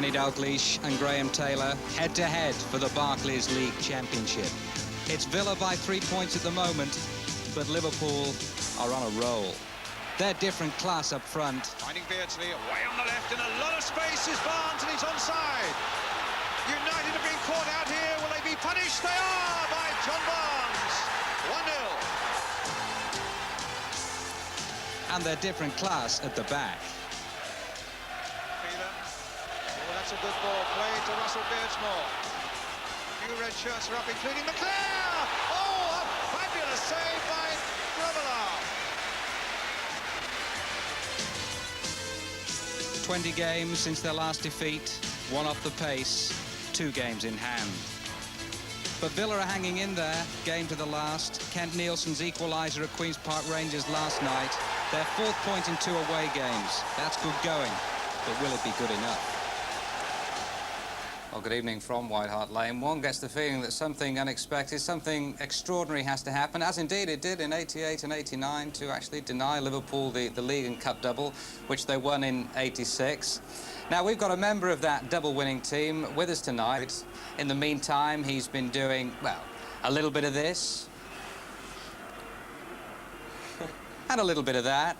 Kenny Dalglish and Graham Taylor head-to-head for the Barclays League Championship. It's Villa by 3 points at the moment, but Liverpool are on a roll. They're different class up front. Finding Beardsley away on the left, and a lot of space is Barnes, and he's onside. United are being caught out here. Will they be punished? They are by John Barnes. 1-0. And they're different class at the back. Oh, that's a good ball played to Russell Beardsmore. A few red shirts are up, including McClare. Oh, a fabulous save by Grobbelaar. 20 games since their last defeat, one off the pace, 2 games in hand. But Villa are hanging in there, game to the last. Kent Nielsen's equaliser at Queen's Park Rangers last night. Their 4th point in 2 away games. That's good going, but will it be good enough? Well, good evening from White Hart Lane. One gets the feeling that something unexpected, something extraordinary has to happen, as indeed it did in 88 and 89 to actually deny Liverpool the league and cup double, which they won in 86. Now, we've got a member of that double-winning team with us tonight. In the meantime, he's been doing, well, a little bit of this and a little bit of that.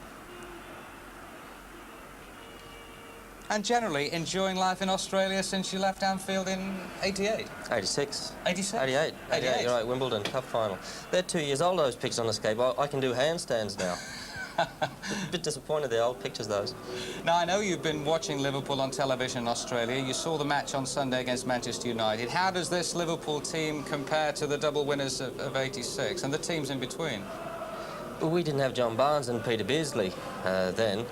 And generally enjoying life in Australia since you left Anfield in 88. 86. 86? 88. 88, you're right, Wimbledon, cup final. They're 2 years old, those pictures on the skate. I can do handstands now. A bit disappointed, the old pictures, those. Now, I know you've been watching Liverpool on television in Australia. You saw the match on Sunday against Manchester United. How does this Liverpool team compare to the double winners of 86 and the teams in between? Well, we didn't have John Barnes and Peter Beardsley then.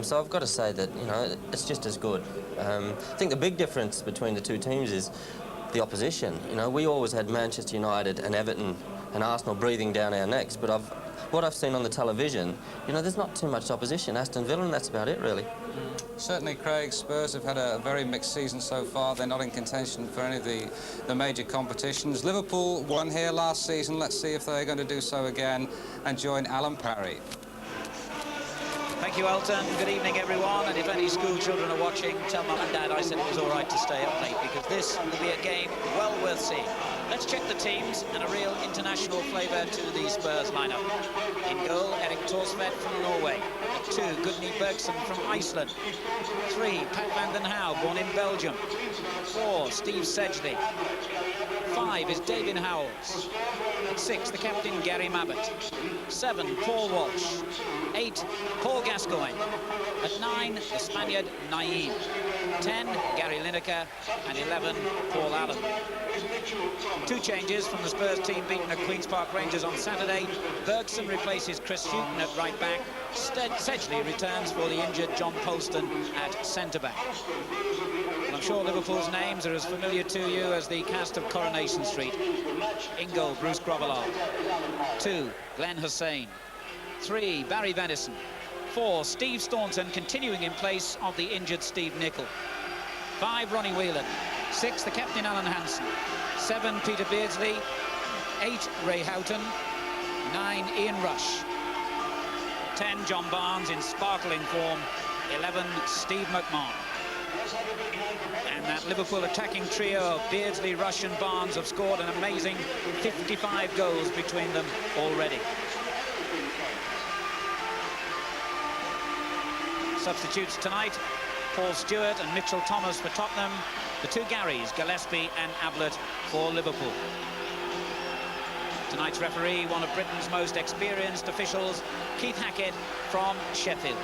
So I've got to say that, you know, it's just as good. I think the big difference between the two teams is the opposition. You know, we always had Manchester United and Everton and Arsenal breathing down our necks, but what I've seen on the television, you know, there's not too much opposition. Aston Villa, and that's about it, really. Certainly, Craig, Spurs have had a very mixed season so far. They're not in contention for any of the major competitions. Liverpool won here last season. Let's see if they're going to do so again and join Alan Parry. Thank you, Elton. Good evening, everyone. And if any school children are watching, tell Mum and Dad I said it was all right to stay up late, because this will be a game well worth seeing. Let's check the teams and a real international flavour to the Spurs lineup. In goal, Erik Thorsvedt from Norway. At 2, Gudny Bergson from Iceland. 3, Pat van den Hauw, born in Belgium. 4, Steve Sedgley. 5 is David Howells. At 6, the captain, Gary Mabbutt. 7, Paul Walsh. 8, Paul Gascoigne. At 9, the Spaniard, Naïm. 10, Gary Lineker. And 11, Paul Allen. 2 changes from the Spurs team beaten at Queen's Park Rangers on Saturday. Bergson replaces Chris Hughton at right back. Sedgley returns for the injured John Polston at centre-back. And I'm sure Liverpool's names are as familiar to you as the cast of Coronation Street. In goal, Bruce Grobbelaar. 2, Glenn Hussein. 3, Barry Venison. 4, Steve Staunton, continuing in place of the injured Steve Nicol. 5, Ronnie Whelan. 6, the captain, Alan Hansen. 7, Peter Beardsley. 8, Ray Houghton. 9, Ian Rush. 10, John Barnes in sparkling form. 11, Steve McMahon. And that Liverpool attacking trio of Beardsley, Rush and Barnes have scored an amazing 55 goals between them already. Substitutes tonight, Paul Stewart and Mitchell Thomas for Tottenham. The 2 Garys, Gillespie and Ablett for Liverpool. Tonight's referee, one of Britain's most experienced officials, Keith Hackett from Sheffield.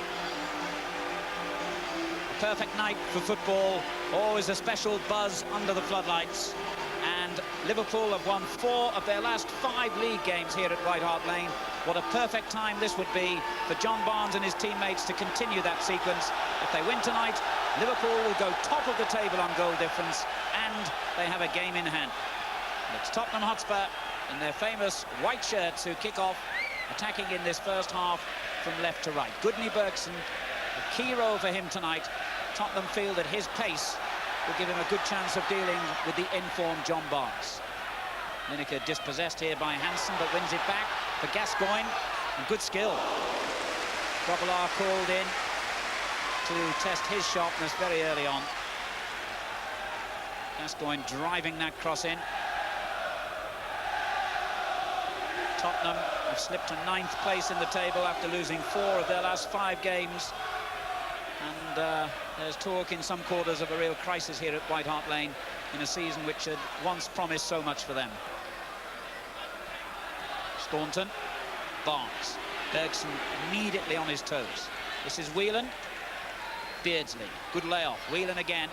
A perfect night for football, always a special buzz under the floodlights. And Liverpool have won 4 of their last 5 league games here at White Hart Lane. What a perfect time this would be for John Barnes and his teammates to continue that sequence. If they win tonight, Liverpool will go top of the table on goal difference, and they have a game in hand. And it's Tottenham Hotspur in their famous white shirts who kick off, attacking in this first half from left to right. Gudny Bergson, a key role for him tonight. Tottenham feel that his pace will give him a good chance of dealing with the informed John Barnes. Lineker dispossessed here by Hansen, but wins it back for Gascoigne, and good skill. Grobbelaar called in to test his sharpness very early on. Gascoigne driving that cross in. Tottenham have slipped to 9th place in the table after losing 4 of their last 5 games. And there's talk in some quarters of a real crisis here at White Hart Lane in a season which had once promised so much for them. Staunton, Barnes, Bergson immediately on his toes. This is Whelan, Beardsley, good layoff, Whelan again,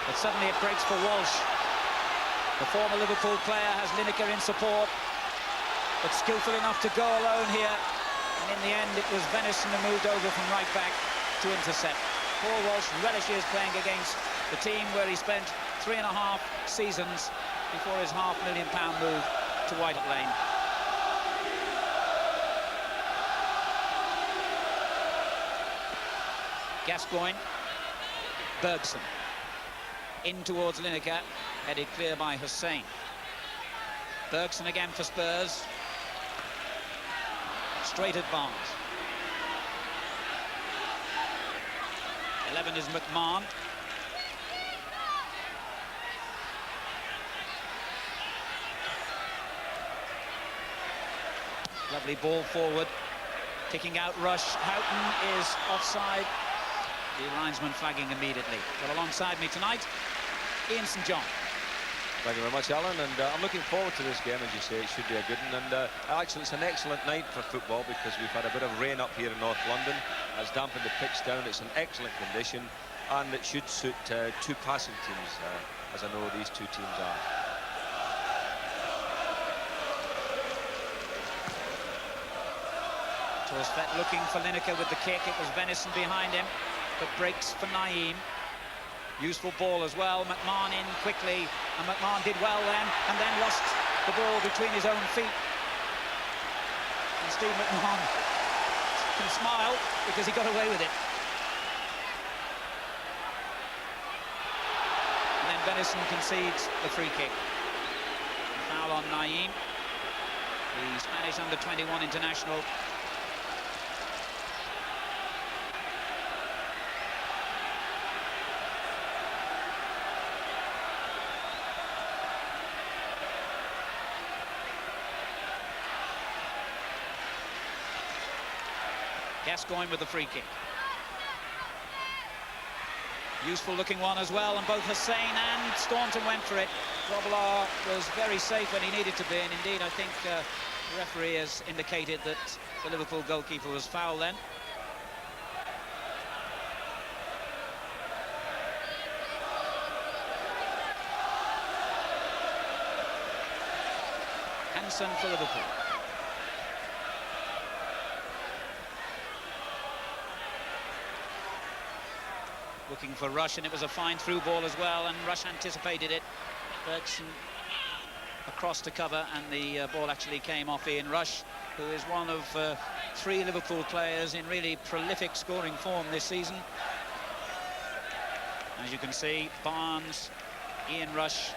but suddenly it breaks for Walsh. The former Liverpool player has Lineker in support, but skillful enough to go alone here. And in the end, it was Venison who moved over from right back to intercept. Paul Walsh relishes playing against the team where he spent 3.5 seasons before his £500,000 move to White Hart Lane. Gascoigne, Bergson, in towards Lineker, headed clear by Hussein. Bergson again for Spurs, straight at Barnes. 11 is McMahon. Lovely ball forward, kicking out Rush. Houghton is offside. The linesman flagging immediately. Well, alongside me tonight, Ian St John. Thank you very much, Alan, and I'm looking forward to this game. As you say, it should be a good one, and actually it's an excellent night for football because we've had a bit of rain up here in North London. It's dampened the pitch down. It's an excellent condition, and it should suit 2 passing teams, as I know these 2 teams are. Torsfett looking for Lineker with the kick. It was Venison behind him, but breaks for Naeem. Useful ball as well. McMahon in quickly, and McMahon did well then lost the ball between his own feet. And Steve McMahon can smile because he got away with it. And then Venison concedes the free kick. A foul on Naeem, the Spanish under-21 international. Gascoigne with the free kick. Useful looking one as well, and both Hussein and Staunton went for it. Grobbelaar was very safe when he needed to be, and indeed I think the referee has indicated that the Liverpool goalkeeper was foul then. Hansen for Liverpool. Looking for Rush, and it was a fine through ball as well, and Rush anticipated it. Bergson across to cover, and the ball actually came off Ian Rush, who is one of 3 Liverpool players in really prolific scoring form this season. As you can see, Barnes, Ian Rush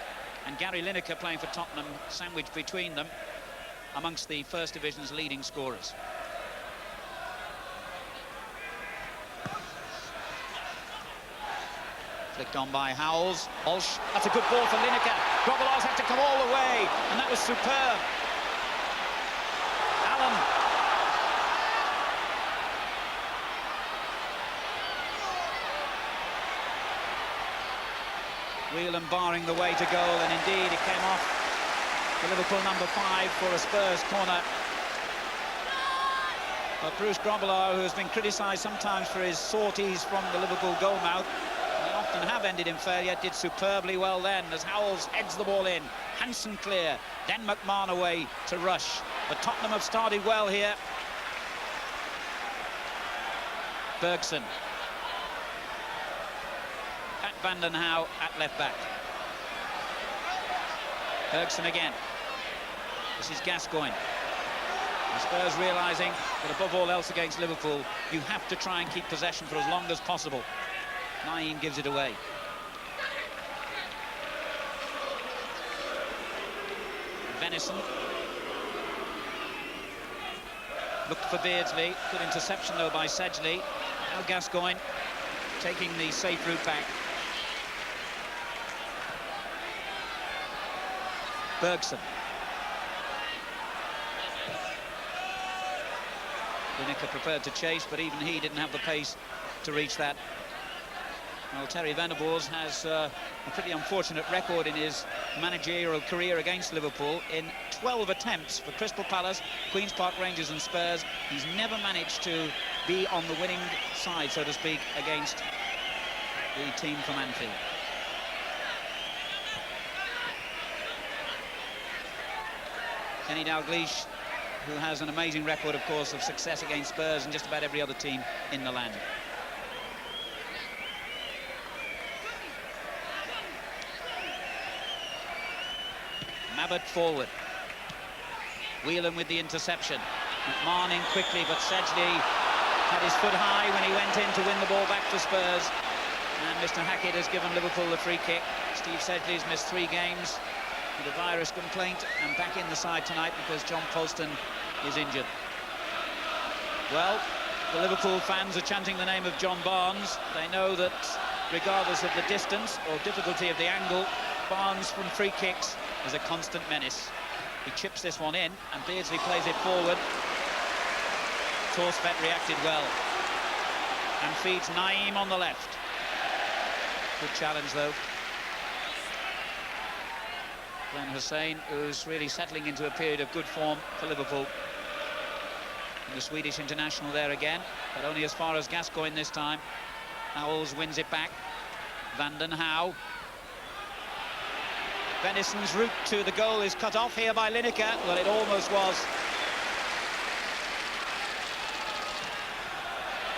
and Gary Lineker playing for Tottenham, sandwiched between them amongst the First Division's leading scorers. Flicked on by Howells. Walsh, that's a good ball for Lineker. Grobbelaar's had to come all the way, and that was superb. Allen. Whelan barring the way to goal, and indeed it came off the Liverpool number 5 for a Spurs corner. But Bruce Grobbelaar, who has been criticised sometimes for his sorties from the Liverpool goal mouth, and have ended in failure, did superbly well then as Howells heads the ball in. Hansen clear, then McMahon away to Rush. But Tottenham have started well here. Bergson. Pat Vanden Hauwe at left back. Bergson again. This is Gascoigne. The Spurs realising that above all else against Liverpool, you have to try and keep possession for as long as possible. Naeem gives it away. Venison. Looked for Beardsley. Good interception, though, by Sedgley. Now Gascoigne taking the safe route back. Bergson. Lineker prepared to chase, but even he didn't have the pace to reach that. Well, Terry Venables has a pretty unfortunate record in his managerial career against Liverpool. In 12 attempts for Crystal Palace, Queen's Park Rangers and Spurs, he's never managed to be on the winning side, so to speak, against the team from Anfield. Kenny Dalglish, who has an amazing record, of course, of success against Spurs and just about every other team in the land. Mabbutt forward. Whelan with the interception. McMahon in quickly, but Sedgley had his foot high when he went in to win the ball back to Spurs. And Mr. Hackett has given Liverpool a free kick. Steve Sedgley's missed 3 games with a virus complaint and back in the side tonight because John Poston is injured. Well, the Liverpool fans are chanting the name of John Barnes. They know that regardless of the distance or difficulty of the angle, Barnes from free kicks is a constant menace. He chips this one in and Beardsley plays it forward. Torsvet reacted well and feeds Naeem on the left. Good challenge though. Glenn Hussein, who's really settling into a period of good form for Liverpool. And the Swedish international there again, but only as far as Gascoigne this time. Howells wins it back. Van den Hauwe. Venison's route to the goal is cut off here by Lineker. Well, it almost was.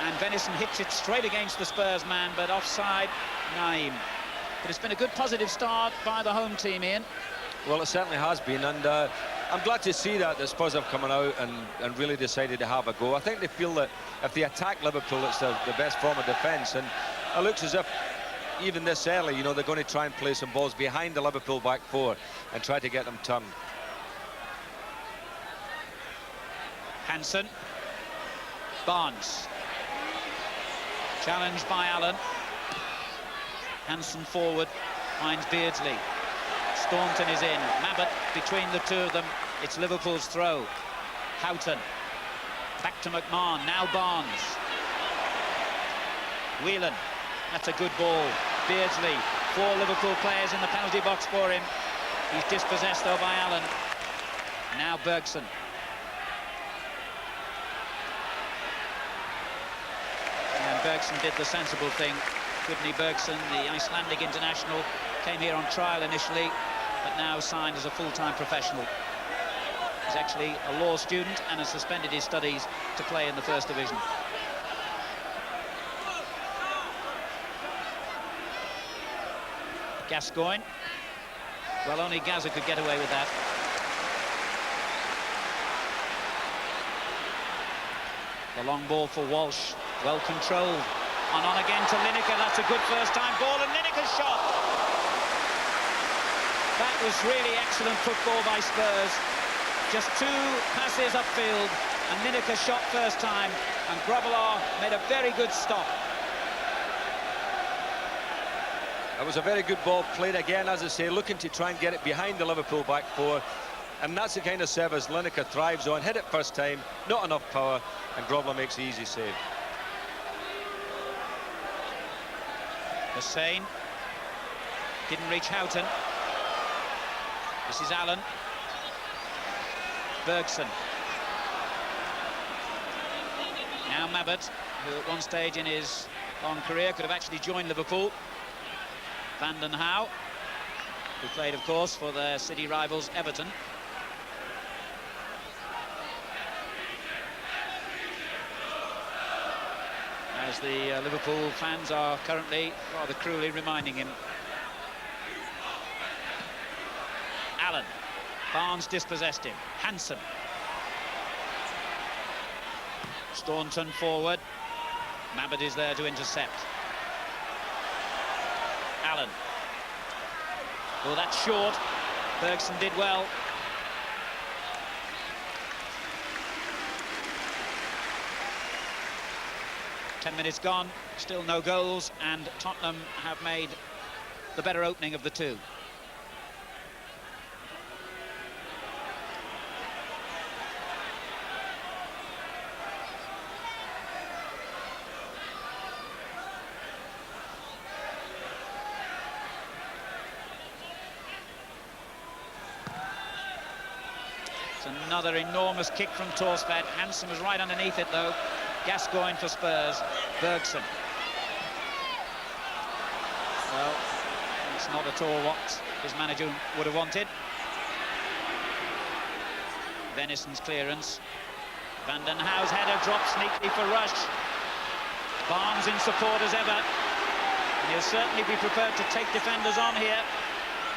And Venison hits it straight against the Spurs man, but offside, Naeem. But it's been a good positive start by the home team, Ian. Well, it certainly has been, and I'm glad to see that the Spurs have come out and really decided to have a go. I think they feel that if they attack Liverpool, it's the best form of defence, and it looks as if even this early, you know, they're going to try and play some balls behind the Liverpool back 4 and try to get them turned. Hansen. Barnes. Challenged by Allen. Hansen forward, finds Beardsley. Staunton is in. Mabbutt between the two of them. It's Liverpool's throw. Houghton. Back to McMahon. Now Barnes. Whelan. That's a good ball. Beardsley. 4 Liverpool players in the penalty box for him. He's dispossessed though by Allen. Now Bergson. And Bergson did the sensible thing. Gudni Bergson, the Icelandic international, came here on trial initially, but now signed as a full-time professional. He's actually a law student and has suspended his studies to play in the First Division. Gascoigne. Well, only Gaza could get away with that. The long ball for Walsh, well controlled. On again to Lineker. That's a good first-time ball, and Lineker's shot. That was really excellent football by Spurs. Just 2 passes upfield, and Lineker shot first time, and Grobbelaar made a very good stop. It was a very good ball played again, as I say, looking to try and get it behind the Liverpool back 4. And that's the kind of service Lineker thrives on. Hit it first time, not enough power, and Grobbelaar makes the easy save. Hussein didn't reach Houghton. This is Allen. Bergson. Now Mabbutt, who at one stage in his long career could have actually joined Liverpool. Van den Hauwe, who played, of course, for their city rivals Everton. As the Liverpool fans are currently rather cruelly reminding him. Allen. Barnes dispossessed him. Hansen. Staunton forward. Mabbutt is there to intercept. Allen. Well, that's short. Bergson did well. Ten minutes gone, still no goals, and Tottenham have made the better opening of the two. It's another enormous kick from Torsved. Hansen was right underneath it, though. Gascoigne for Spurs. Bergson. Well, it's not at all what his manager would have wanted. Venison's clearance. Van den Hau's header drops neatly for Rush. Barnes in support as ever. And he'll certainly be prepared to take defenders on here,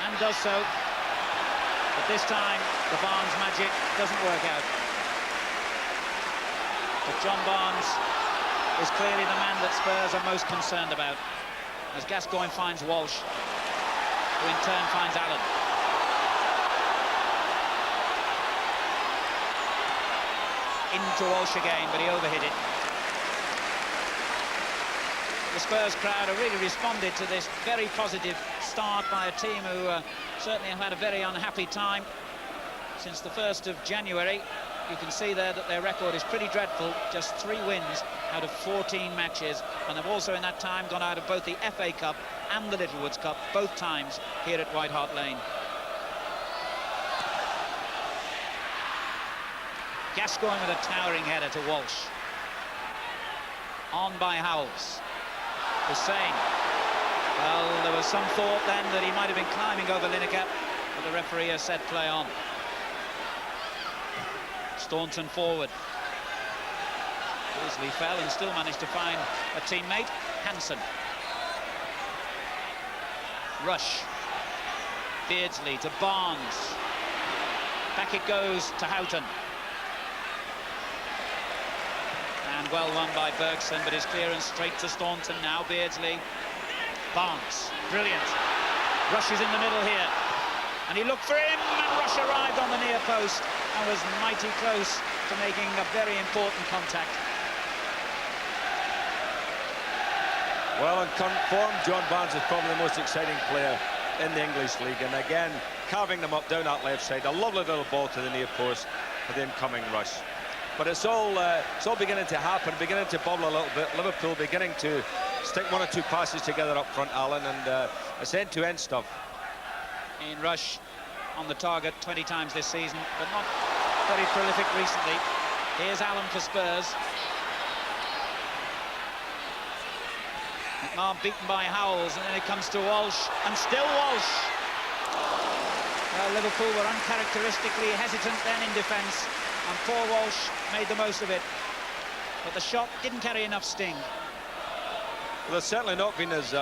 and does so. But this time, the Barnes magic doesn't work out. But John Barnes is clearly the man that Spurs are most concerned about, as Gascoigne finds Walsh, who in turn finds Allen. Into Walsh again, but he overhit it. The Spurs crowd have really responded to this very positive start by a team who certainly have had a very unhappy time since the 1st of January. You can see there that their record is pretty dreadful, just 3 wins out of 14 matches, and they've also in that time gone out of both the FA Cup and the Littlewoods Cup, both times here at White Hart Lane. Gascoigne with a towering header to Walsh. On by Howells. Hussein. Well, there was some thought then that he might have been climbing over Lineker, but the referee has said play on. Staunton forward. Beardsley fell and still managed to find a teammate. Hansen. Rush. Beardsley to Barnes. Back it goes to Houghton. And well won by Bergson, but his clearance straight to Staunton. Now Beardsley. Barnes. Brilliant. Rush is in the middle here. And he looked for him, and Rush arrived on the near post and was mighty close to making a very important contact. Well, in form, John Barnes is probably the most exciting player in the English league, and again, carving them up down that left side. A lovely little ball to the near post for the incoming Rush. But it's all beginning to happen, beginning to bubble a little bit. Liverpool beginning to stick 1 or 2 passes together up front, Alan, and it's end-to-end stuff. Ian Rush on the target 20 times this season, but not very prolific recently. Here's Allen for Spurs. McMahon beaten by Howells, and then it comes to Walsh, and still Walsh. Well, Liverpool were uncharacteristically hesitant then in defence, and poor Walsh made the most of it. But the shot didn't carry enough sting. Well, they've certainly not been as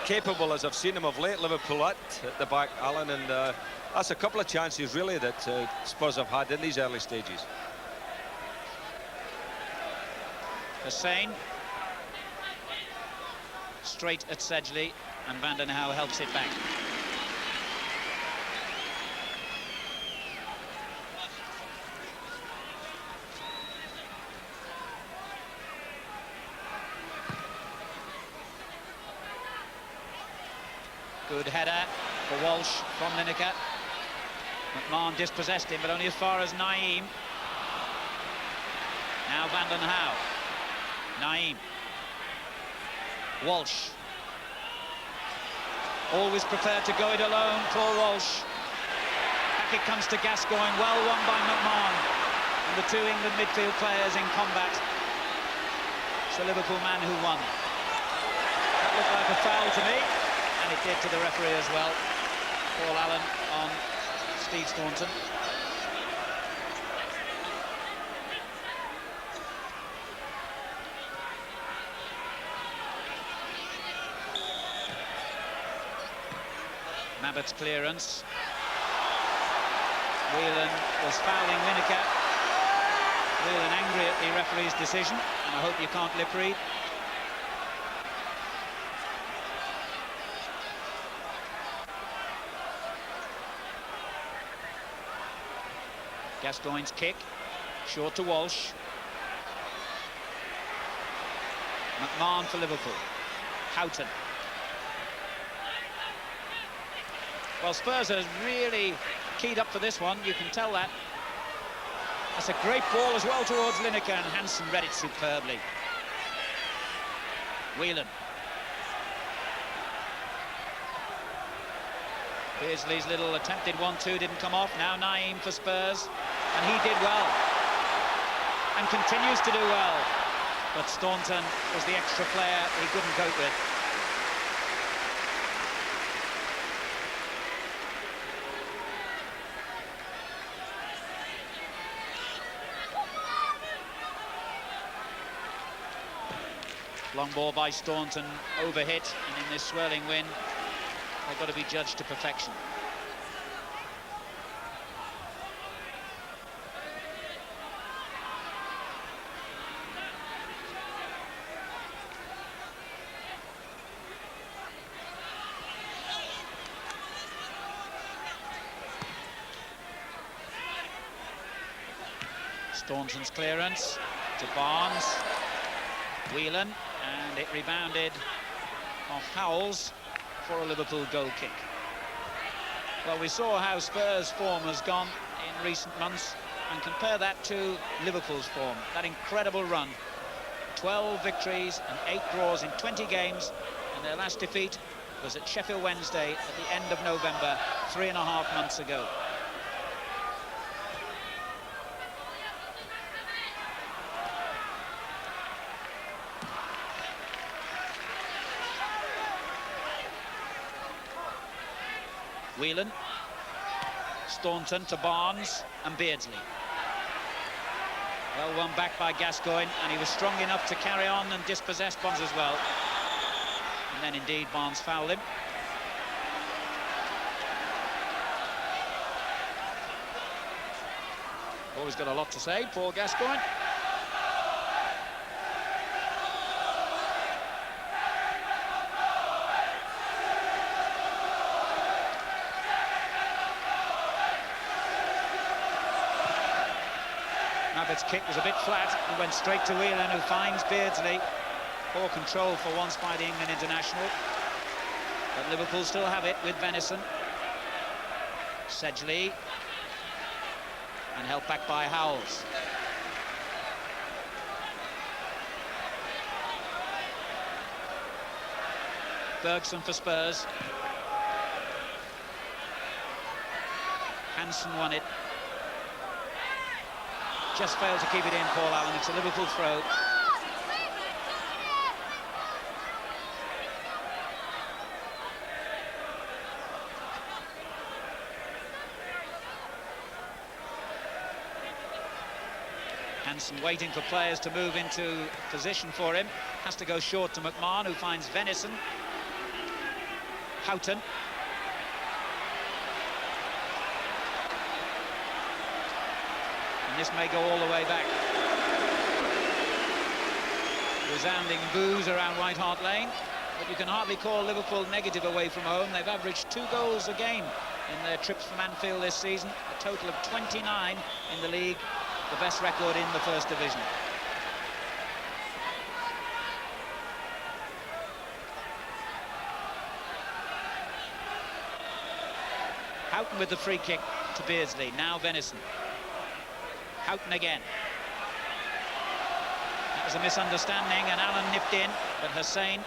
capable as I've seen them of late, Liverpool at the back, Alan, and that's a couple of chances really that Spurs have had in these early stages. Hussein. Straight at Sedgley, and Van den Hau helps it back. Good header for Walsh from Lineker. McMahon dispossessed him, but only as far as Naeem. Now Van den Hau. Naeem. Walsh. Always prepared to go it alone, poor Walsh. Back it comes to Gascoigne, well won by McMahon. And the 2 England midfield players in combat. It's the Liverpool man who won. That looked like a foul to me, and it did to the referee as well. Paul Allen on Steve Staunton. Mabbott's clearance. Whelan was fouling Lineker. Whelan angry at the referee's decision, and I hope you can't lip read. Gascoigne's kick, short to Walsh. McMahon for Liverpool. Houghton. Well, Spurs are really keyed up for this one, you can tell that. That's a great ball as well towards Lineker, and Hansen read it superbly. Whelan. Beardsley's little attempted 1-2 didn't come off. Now Naeem for Spurs, and he did well and continues to do well. But Staunton was the extra player he couldn't cope with. Long ball by Staunton, overhit, and in this swirling wind, they've got to be judged to perfection. Staunton's clearance to Barnes, Whelan, and it rebounded off Howells for a Liverpool goal kick. Well, we saw how Spurs' form has gone in recent months, and compare that to Liverpool's form. That incredible run, 12 victories and 8 draws in 20 games, and their last defeat was at Sheffield Wednesday at the end of November, 3.5 months ago. Whelan, Staunton to Barnes and Beardsley. Well won back by Gascoigne, and he was strong enough to carry on and dispossess Barnes as well. And then indeed Barnes fouled him. Always got a lot to say, Paul Gascoigne. Abbott's kick was a bit flat and went straight to Whelan, who finds Beardsley. Poor control for once by the England international. But Liverpool still have it with Venison. Sedgley. And held back by Howells. Bergson for Spurs. Hansen won it. Just failed to keep it in, Paul Allen. It's a Liverpool throw. Hansen waiting for players to move into position for him. Has to go short to McMahon, who finds Venison. Houghton. And this may go all the way back. Resounding boos around White Hart Lane, but you can hardly call Liverpool negative away from home. They've averaged 2 goals a game in their trips from Anfield this season, a total of 29 in the league, the best record in the First Division. Houghton with the free kick to Beardsley, now Venison. Houghton again. That was a misunderstanding, and Allen nipped in, but Hussein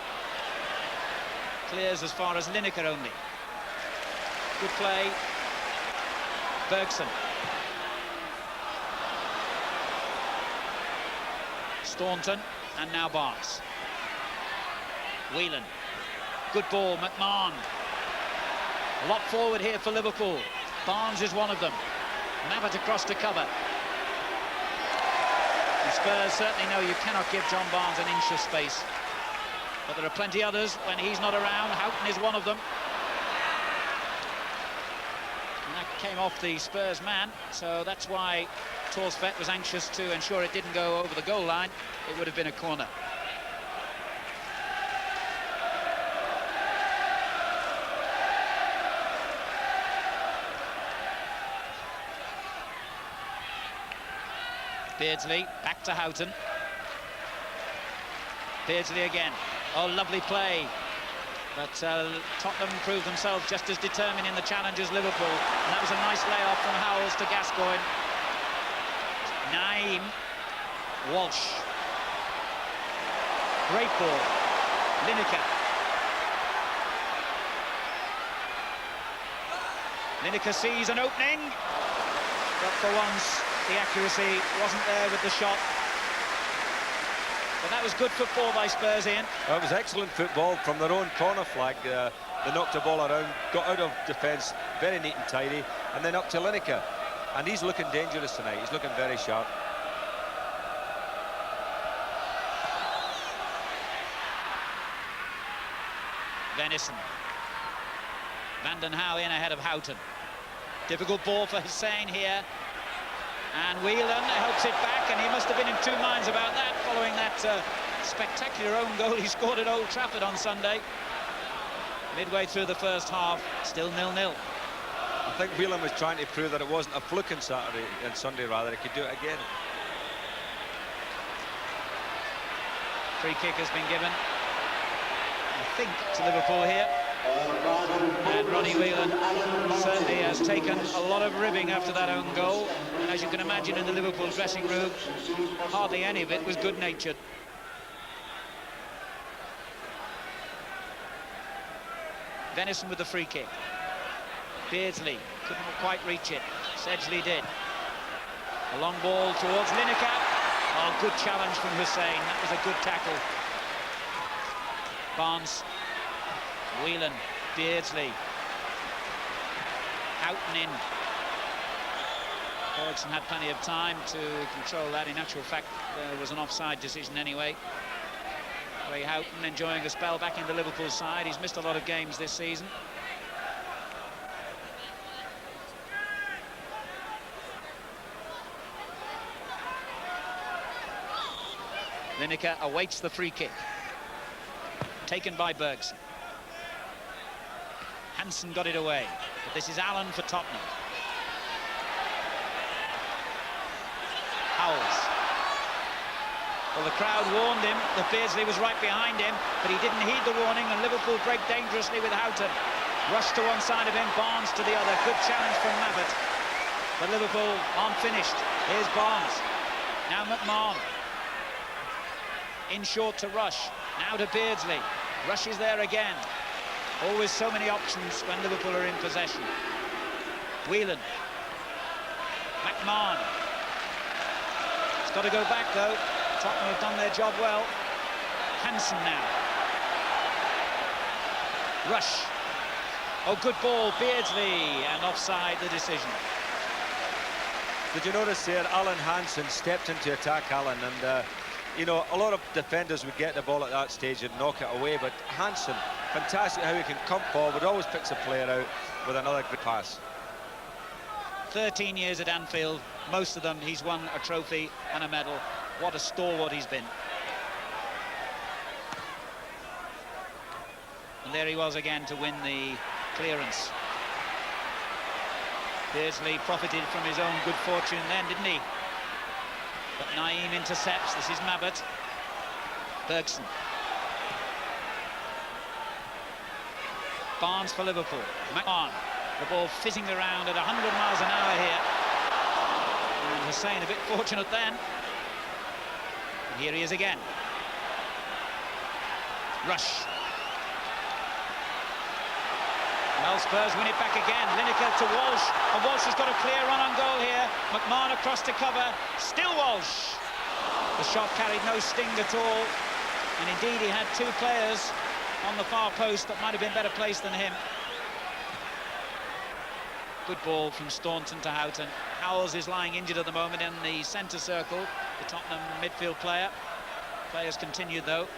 clears as far as Lineker only. Good play. Bergson. Staunton, and now Barnes. Whelan. Good ball, McMahon. A lot forward here for Liverpool. Barnes is one of them. Mabbutt across to cover. The Spurs certainly know you cannot give John Barnes an inch of space. But there are plenty others when he's not around. Houghton is one of them. And that came off the Spurs man, so that's why Torsvet was anxious to ensure it didn't go over the goal line. It would have been a corner. Beardsley, back to Houghton. Beardsley again. Oh, lovely play. But Tottenham proved themselves just as determined in the challenge as Liverpool. And that was a nice layoff from Howells to Gascoigne. Naeem. Walsh. Great ball. Lineker. Lineker sees an opening, but for once the accuracy wasn't there with the shot. But that was good football by Spurs, Ian. It was excellent football from their own corner flag. They knocked the ball around, got out of defence, very neat and tidy, and then up to Lineker. And he's looking dangerous tonight. He's looking very sharp. Venison. Van den Houw in ahead of Houghton. Difficult ball for Hussein here. And Whelan helps it back, and he must have been in two minds about that, following that spectacular own goal he scored at Old Trafford on Sunday. Midway through the first half, still 0-0. I think Whelan was trying to prove that it wasn't a fluke on Saturday and Sunday, rather. He could do it again. Free kick has been given, I think, to Liverpool here. And Ronnie Whelan certainly has taken a lot of ribbing after that own goal. And as you can imagine, in the Liverpool dressing room, hardly any of it was good-natured. Venison with the free kick. Beardsley couldn't quite reach it. Sedgley did. A long ball towards Lineker. Oh, good challenge from Hussein. That was a good tackle. Barnes. Whelan. Beardsley. Houghton in. Bergson had plenty of time to control that. In actual fact, there was an offside decision anyway. Ray Houghton enjoying a spell back in the Liverpool side. He's missed a lot of games this season. Lineker awaits the free kick. Taken by Bergson. Hansen got it away. But this is Allen for Tottenham. Howells. Well, the crowd warned him that Beardsley was right behind him, but he didn't heed the warning, and Liverpool break dangerously with Houghton. Rush to one side of him, Barnes to the other. Good challenge from Mabbott. But Liverpool aren't finished. Here's Barnes. Now McMahon. In short to Rush. Now to Beardsley. Rush is there again. Always so many options when Liverpool are in possession. Whelan. McMahon. It's got to go back, though. Tottenham have done their job well. Hansen now. Rush. Oh, good ball, Beardsley, and offside the decision. Did you notice there, Alan Hansen stepped in to attack Allen, and you know, a lot of defenders would get the ball at that stage and knock it away, but Hansen, fantastic how he can come forward, always picks a player out with another good pass. 13 years at Anfield, most of them he's won a trophy and a medal. What a stalwart he's been. And there he was again to win the clearance. Beardsley profited from his own good fortune then, didn't he? But Naeem intercepts. This is Mabbott. Bergson. Barnes for Liverpool. McMahon. The ball fizzing around at 100 miles an hour here. And Hussein a bit fortunate then. And here he is again. Rush. Well, Spurs win it back again. Lineker to Walsh, and Walsh has got a clear run on goal here. McMahon across to cover, still Walsh. The shot carried no sting at all, and indeed he had two players on the far post that might have been better placed than him. Good ball from Staunton to Houghton. Howells is lying injured at the moment in the centre circle, the Tottenham midfield player. Players continued though.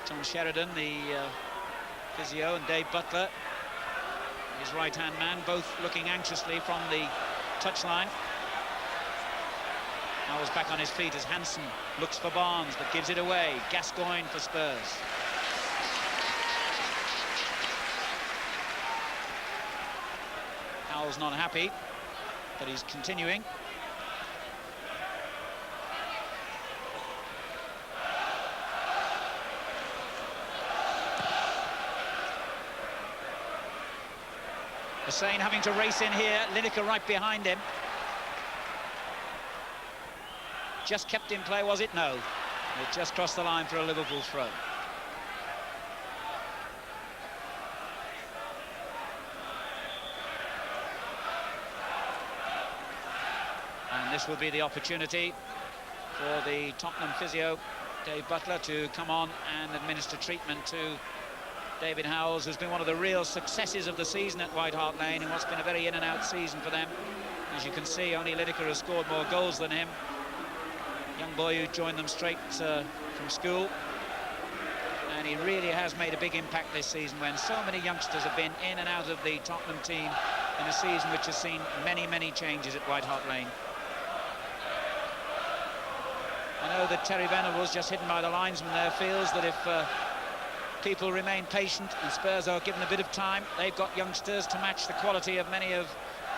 John Sheridan, the physio, and Dave Butler, his right-hand man, both looking anxiously from the touchline. Howells back on his feet as Hansen looks for Barnes, but gives it away. Gascoigne for Spurs. Howells not happy, but he's continuing. Hussein having to race in here, Lineker right behind him. Just kept in play, was it? No. It just crossed the line for a Liverpool throw. this will be the opportunity for the Tottenham physio, Dave Butler, to come on and administer treatment to David Howells, who's been one of the real successes of the season at White Hart Lane in what's been a very in-and-out season for them. As you can see, only Lineker has scored more goals than him. Young boy who joined them straight from school. And he really has made a big impact this season when so many youngsters have been in and out of the Tottenham team in a season which has seen many, many changes at White Hart Lane. I know that Terry Venables, just hidden by the linesman there, feels that if people remain patient and Spurs are given a bit of time, they've got youngsters to match the quality of many of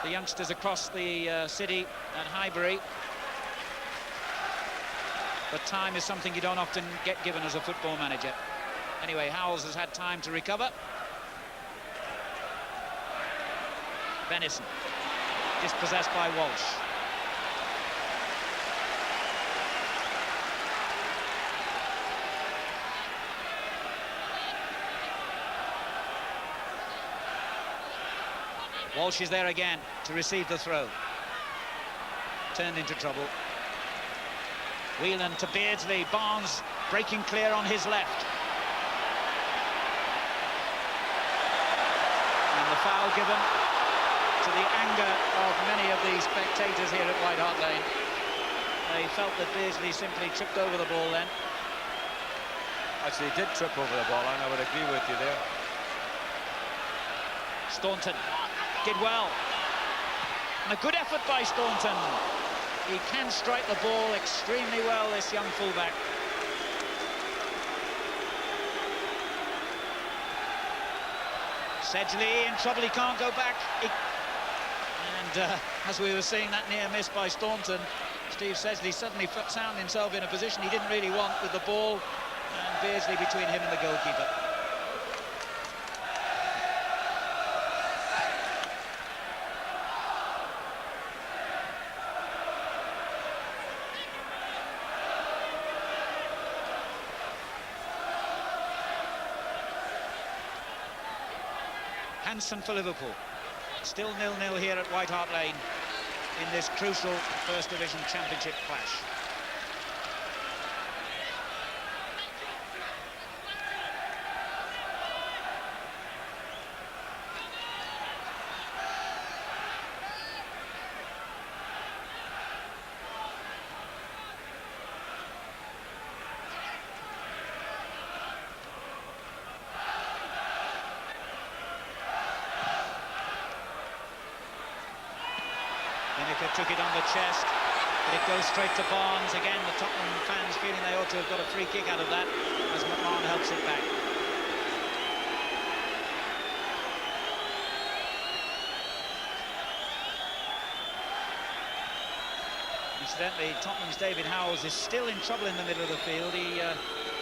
the youngsters across the city at Highbury. But time is something you don't often get given as a football manager. Anyway, Howells has had time to recover. Benison, dispossessed by Walsh. Walsh is there again to receive the throw. Turned into trouble. Whelan to Beardsley. Barnes breaking clear on his left. And the foul given to the anger of many of the spectators here at White Hart Lane. They felt that Beardsley simply tripped over the ball then. Actually, he did trip over the ball, and I would agree with you there. Staunton did well. And a good effort by Staunton. He can strike the ball extremely well, this young fullback. Sedgley in trouble, he can't go back. And as we were seeing that near miss by Staunton, Steve Sedgley suddenly found himself in a position he didn't really want with the ball, and Beardsley between him and the goalkeeper. Hansen for Liverpool. Still 0-0 here at White Hart Lane in this crucial First Division Championship clash. Lineker took it on the chest, but it goes straight to Barnes. Again, the Tottenham fans feeling they ought to have got a free kick out of that as McMahon helps it back. Incidentally, Tottenham's David Howells is still in trouble in the middle of the field. He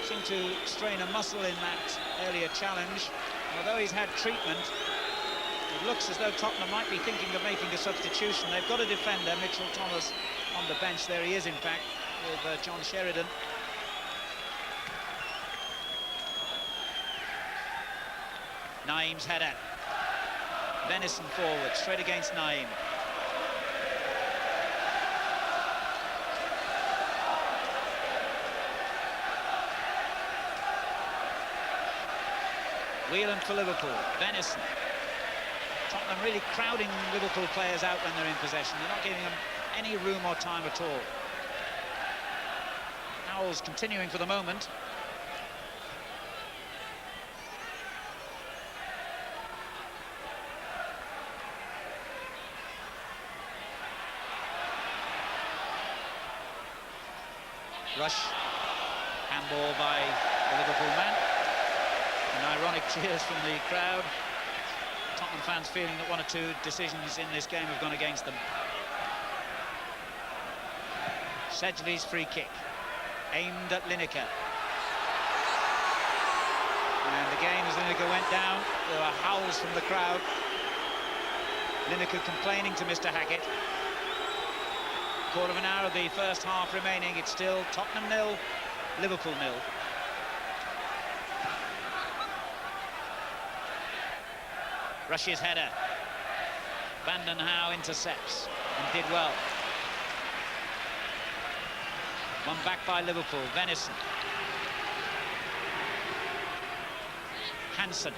seemed to strain a muscle in that earlier challenge. Although he's had treatment, it looks as though Tottenham might be thinking of making a substitution. They've got a defender, Mitchell Thomas, on the bench. There he is, in fact, with John Sheridan. Naeem's header. Benison forward, straight against Naeem. Whelan for Liverpool. Benison. Tottenham really crowding Liverpool players out when they're in possession. They're not giving them any room or time at all. Howells continuing for the moment. Rush. Handball by the Liverpool man. And ironic cheers from the crowd. Tottenham fans feeling that one or two decisions in this game have gone against them. Sedgley's free kick, aimed at Lineker. And again, as Lineker went down, there were howls from the crowd. Lineker complaining to Mr. Hackett. Quarter of an hour of the first half remaining. It's still Tottenham 0, Liverpool 0. Rush's header. Vanden Hauwe intercepts and did well. One back by Liverpool. Venison. Hansen.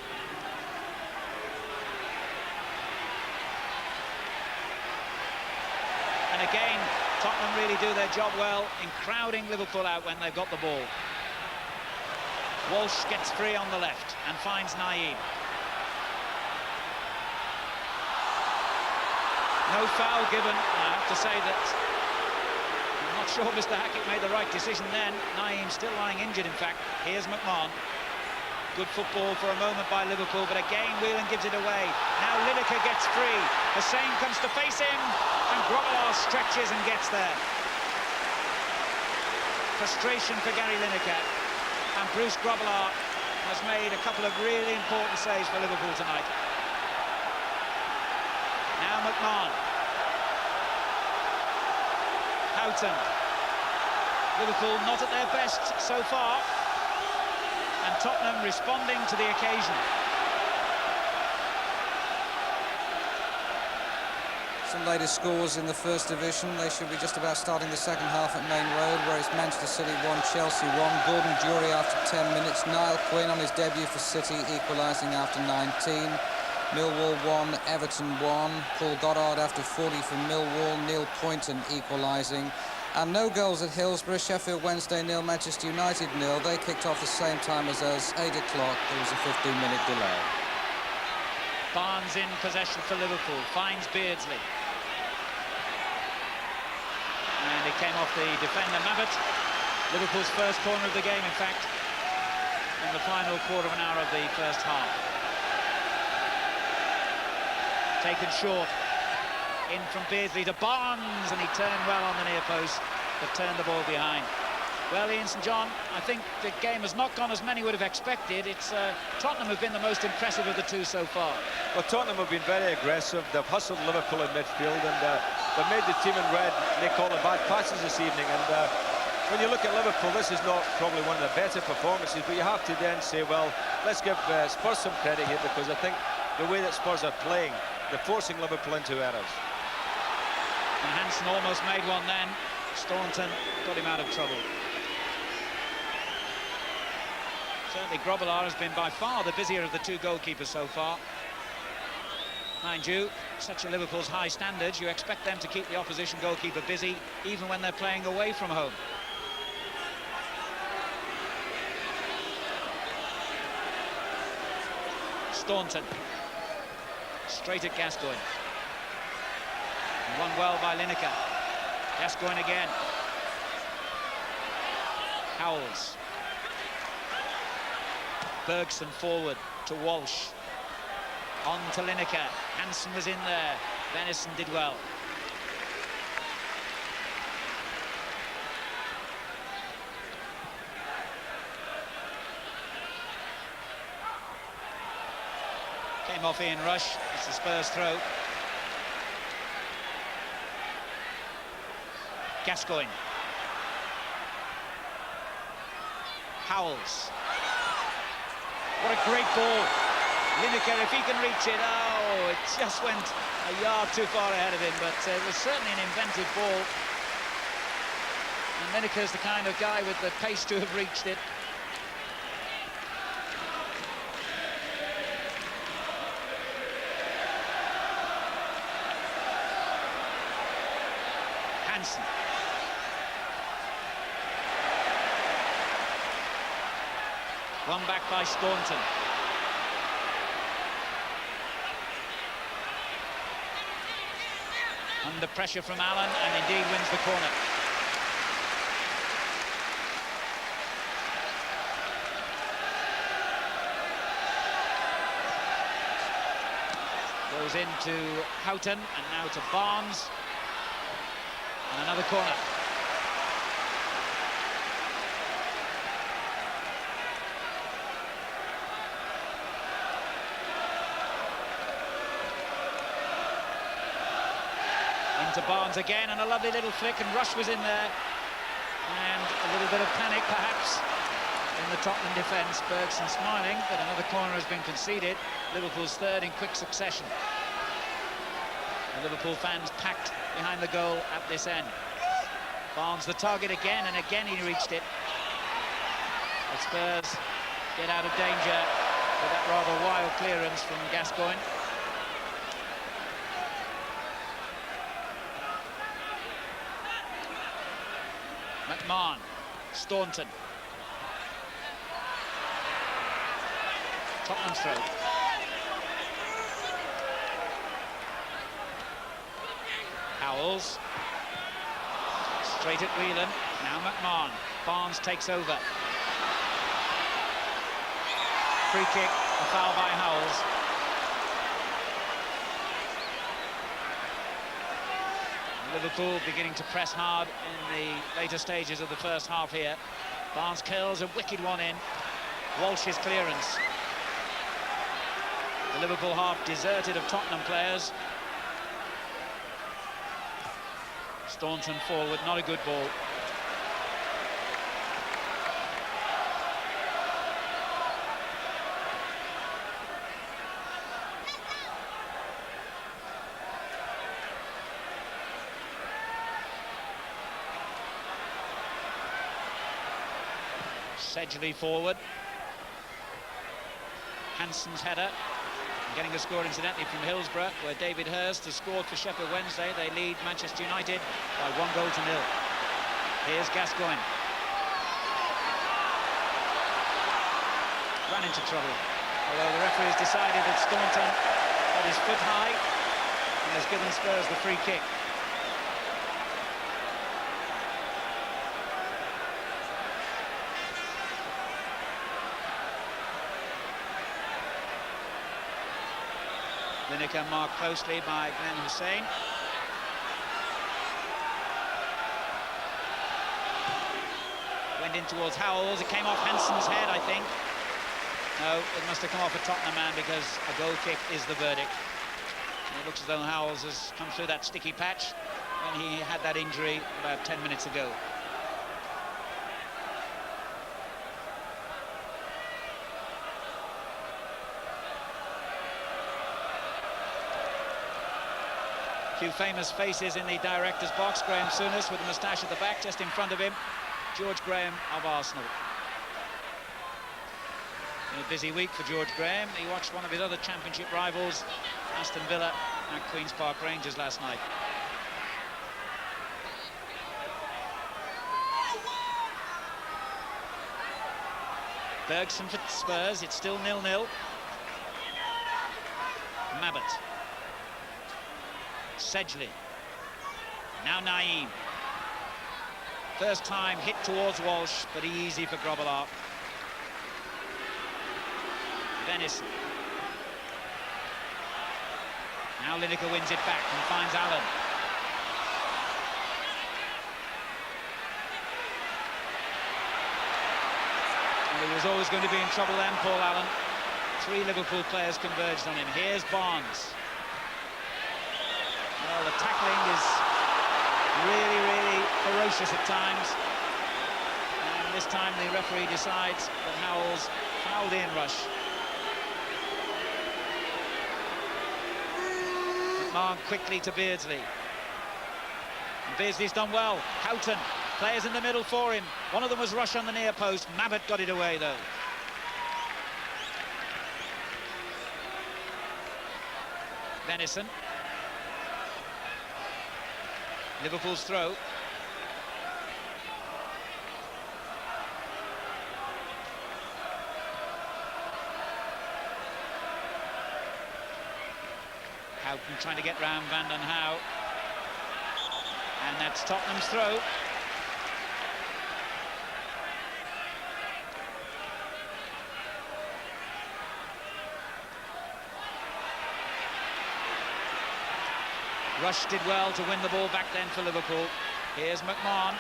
And again, Tottenham really do their job well in crowding Liverpool out when they've got the ball. Walsh gets free on the left and finds Naeem. No foul given. I have to say that I'm not sure Mr. Hackett made the right decision then. Naeem still lying injured, in fact. Here's McMahon. Good football for a moment by Liverpool, but again Whelan gives it away. Now Lineker gets free. Hussein comes to face him, and Grobbelaar stretches and gets there. Frustration for Gary Lineker, and Bruce Grobbelaar has made a couple of really important saves for Liverpool tonight. Now McMahon. Houghton. Liverpool not at their best so far. And Tottenham responding to the occasion. Some latest scores in the First Division. They should be just about starting the second half at Main Road, where it's Manchester City 1, Chelsea 1. Gordon Jury after 10 minutes. Niall Quinn on his debut for City, equalising after 19. Millwall 1, Everton 1. Paul Goddard after 40 for Millwall. Neil Poynton equalising. And no goals at Hillsborough. Sheffield Wednesday 0, Manchester United 0. They kicked off the same time as us, 8 o'clock. There was a 15-minute delay. Barnes in possession for Liverpool, finds Beardsley. And it came off the defender, Mabbott. Liverpool's first corner of the game, in fact, in the final quarter of an hour of the first half. Taken short. In from Beardsley to Barnes, and he turned well on the near post, but turned the ball behind. Well, Ian St John, I think the game has not gone as many would have expected. It's Tottenham have been the most impressive of the two so far. Well, Tottenham have been very aggressive. They've hustled Liverpool in midfield, and they've made the team in red make all the bad passes this evening. And when you look at Liverpool, this is not probably one of the better performances, but you have to then say, well, let's give Spurs some credit here, because I think the way that Spurs are playing, they're forcing Liverpool into errors. And Hansen almost made one then. Staunton got him out of trouble. Certainly Grobbelaar has been by far the busier of the two goalkeepers so far. Mind you, such a Liverpool's high standards, you expect them to keep the opposition goalkeeper busy even when they're playing away from home. Staunton. Straight at Gascoigne. Won well by Lineker. Gascoigne again. Howells. Bergson forward to Walsh. On to Lineker. Hansen was in there. Venison did well. Came off Ian Rush. It's the Spurs throw. Gascoigne. Howells. What a great ball. Lineker, if he can reach it, oh, it just went a yard too far ahead of him, but it was certainly an inventive ball. And Lineker's the kind of guy with the pace to have reached it. Hansen. One back by Staunton. Under pressure from Allen, and indeed wins the corner. Goes into Houghton, and now to Barnes. And another corner. Into Barnes again, and a lovely little flick, and Rush was in there. And a little bit of panic, perhaps, in the Tottenham defence. Bergson smiling, but another corner has been conceded. Liverpool's third in quick succession. The Liverpool fans packed behind the goal at this end. Barnes the target again, and again he reached it. The Spurs get out of danger with that rather wild clearance from Gascoigne. McMahon, Staunton. Tottenham's throw. Howells. Straight at Whelan. Now McMahon. Barnes takes over. Free kick, a foul by Howells. Liverpool beginning to press hard in the later stages of the first half here. Barnes curls a wicked one in. Walsh's clearance. The Liverpool half deserted of Tottenham players. Staunton forward, not a good ball. Sedgley forward. Hansen's header. Getting a score incidentally from Hillsborough, where David Hurst has scored for Sheffield Wednesday. They lead Manchester United by 1-0. Here's Gascoigne. Ran into trouble. Although the referee has decided that Staunton got his foot high and has given Spurs the free kick. Lineker marked closely by Glenn Hussein. Went in towards Howells. It came off Hansen's head, I think. No, it must have come off a Tottenham man because a goal kick is the verdict. And it looks as though Howells has come through that sticky patch when he had that injury about 10 minutes ago. Few famous faces in the director's box. Graham Souness with the moustache at the back, just in front of him, George Graham of Arsenal. In a busy week for George Graham. He watched one of his other championship rivals, Aston Villa, at Queen's Park Rangers last night. Bergson for Spurs. It's still 0-0. Mabbutt. Sedgley. Now Naeem. First time hit towards Walsh, but easy for Grobbelaar. Venison. Now Lineker wins it back and finds Allen. And he was always going to be in trouble then, Paul Allen. 3 Liverpool players converged on him. Here's Barnes. Well, the tackling is really ferocious at times. And this time the referee decides that Howells fouled in Rush. McMahon quickly to Beardsley. And Beardsley's done well. Houghton, players in the middle for him. One of them was Rush on the near post. Mabbutt got it away, though. Venison. Liverpool's throw. Houghton trying to get round Van den Houw. And that's Tottenham's throw. Rush did well to win the ball back then for Liverpool. Here's McMahon.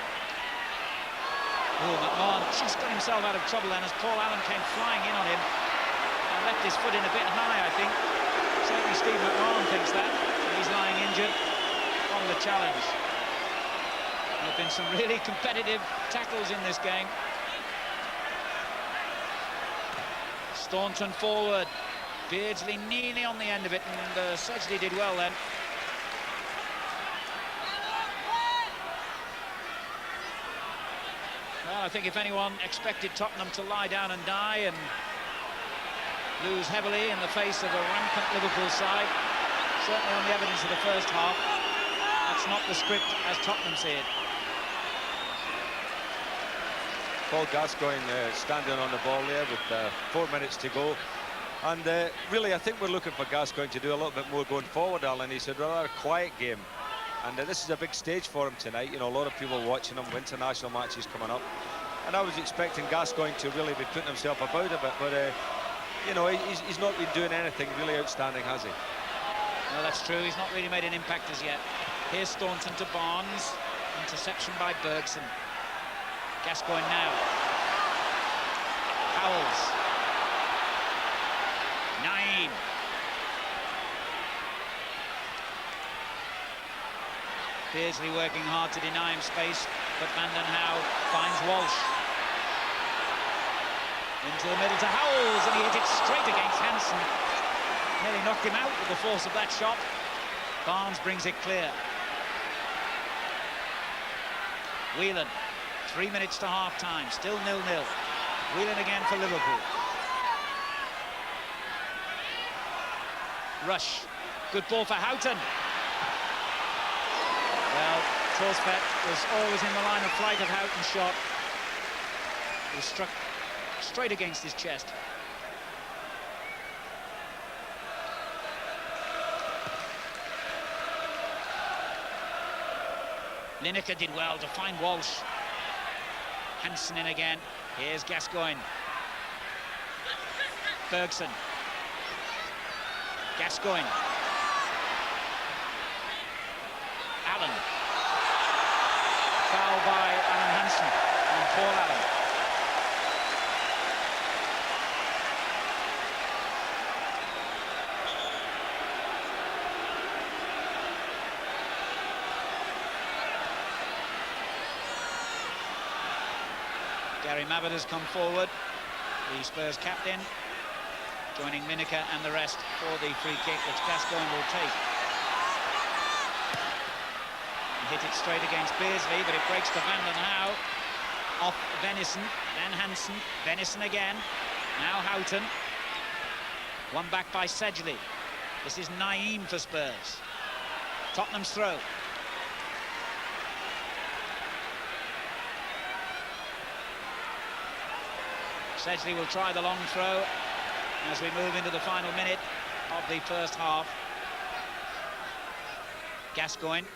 Oh, McMahon just got himself out of trouble then as Paul Allen came flying in on him and left his foot in a bit high, I think. Certainly Steve McMahon thinks that. He's lying injured on the challenge. There have been some really competitive tackles in this game. Staunton forward. Beardsley nearly on the end of it, and Sedgley did well then. Well, I think if anyone expected Tottenham to lie down and die and lose heavily in the face of a rampant Liverpool side, certainly on the evidence of the first half, that's not the script as Tottenham see it. Paul Gascoigne standing on the ball there with 4 minutes to go. And really, I think we're looking for Gascoigne to do a little bit more going forward, Alan. He said, rather a quiet game. And this is a big stage for him tonight. You know, a lot of people watching him, international matches coming up. And I was expecting Gascoigne to really be putting himself about a bit. But, you know, he's not been doing anything really outstanding, has he? No, that's true. He's not really made an impact as yet. Here's Staunton to Barnes. Interception by Bergson. Gascoigne now. Howells. Naeem. Beardsley working hard to deny him space, but Van den Hauwe finds Walsh. Into the middle to Howells, and he hit it straight against Hansen. Nearly knocked him out with the force of that shot. Barnes brings it clear. Whelan, 3 minutes to half-time, still 0-0. Whelan again for Liverpool. Rush, good ball for Houghton. Well, Torsfet was always in the line of flight of Houghton's shot. It was struck straight against his chest. Lineker did well to find Walsh. Hansen in again. Here's Gascoigne. Bergson. Gascoigne. Allen. Foul by Alan Hansen and Paul Allen. Gary Mabbutt has come forward, the Spurs captain, joining Lineker and the rest for the free kick, which Gascoigne will take. He hit it straight against Beardsley, but it breaks to Van den Hauwe. Off Venison, then Hansen, Venison again. Now Houghton. One back by Sedgley. This is Naeem for Spurs. Tottenham's throw. Sedgley will try the long throw as we move into the final minute of the first half. Gascoigne.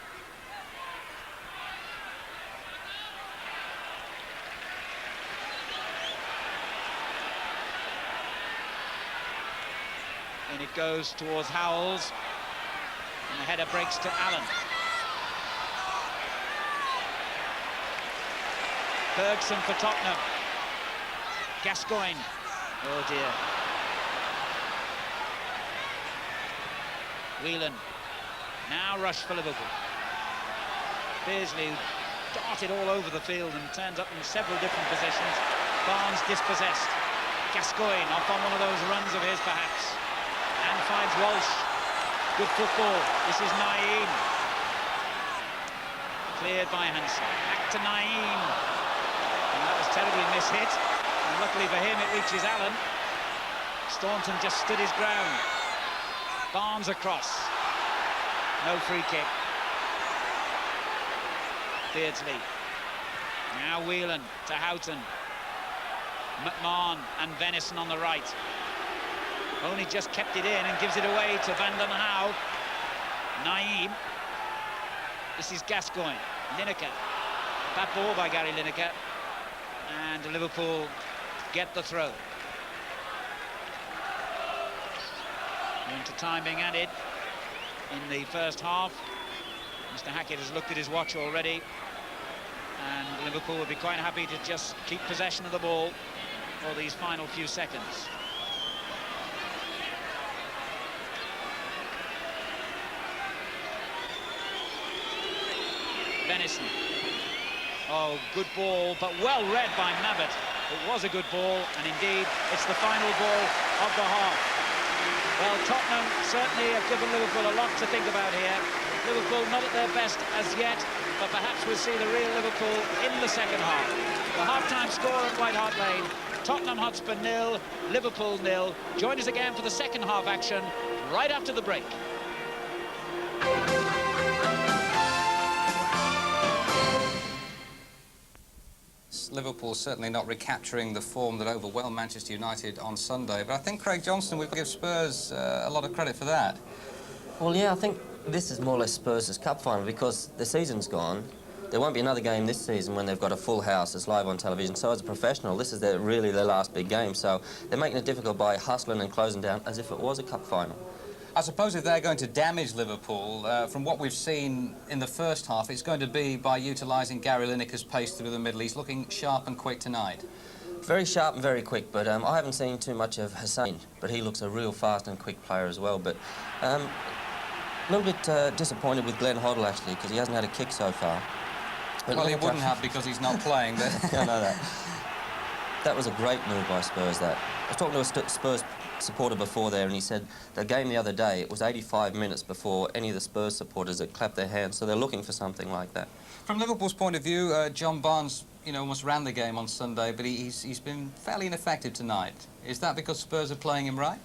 And it goes towards Howells. And the header breaks to Allen. Bergson for Tottenham. Gascoigne. Oh dear. Whelan. Now Rush for Liverpool. Beardsley darted all over the field and turns up in several different positions. Barnes dispossessed. Gascoigne off on one of those runs of his perhaps. And finds Walsh. Good football. This is Naeem. Cleared by Hansen. Back to Naeem. And that was terribly mishit. And luckily for him, it reaches Allen. Staunton just stood his ground. Barnes across. No free kick. Beardsley. Now Whelan to Houghton. McMahon and Venison on the right. Only just kept it in and gives it away to Van den Hauwe. Naeem. This is Gascoigne. Lineker. Bad ball by Gary Lineker. And Liverpool get the throw. Into time being added in the first half. Mr. Hackett has looked at his watch already, and Liverpool will be quite happy to just keep possession of the ball for these final few seconds. Venison. Oh, good ball, but well read by Mabbutt. It was a good ball, and indeed, it's the final ball of the half. Well, Tottenham certainly have given Liverpool a lot to think about here. Liverpool not at their best as yet, but perhaps we'll see the real Liverpool in the second half. The half-time score at White Hart Lane, Tottenham Hotspur 0, Liverpool 0. Join us again for the second half action right after the break. Liverpool certainly not recapturing the form that overwhelmed Manchester United on Sunday, but I think, Craig Johnston, we've got to give Spurs a lot of credit for that. Well, yeah, I think this is more or less Spurs' cup final because the season's gone. There won't be another game this season when they've got a full house that's live on television. So as a professional, this is really their last big game. So they're making it difficult by hustling and closing down as if it was a cup final. I suppose if they're going to damage Liverpool, from what we've seen in the first half, it's going to be by utilising Gary Lineker's pace through the middle. He's looking sharp and quick tonight. Very sharp and very quick, but I haven't seen too much of Hussein, but he looks a real fast and quick player as well. But a little bit disappointed with Glenn Hoddle, actually, because he hasn't had a kick so far. But well, he wouldn't have because he's not playing. I know that. That was a great move by Spurs, that. I was talking to a Spurs supporter before there, and he said the game the other day, it was 85 minutes before any of the Spurs supporters had clapped their hands, so they're looking for something like that. From Liverpool's point of view, John Barnes, you know, almost ran the game on Sunday, but he's been fairly ineffective tonight. Is that because Spurs are playing him right?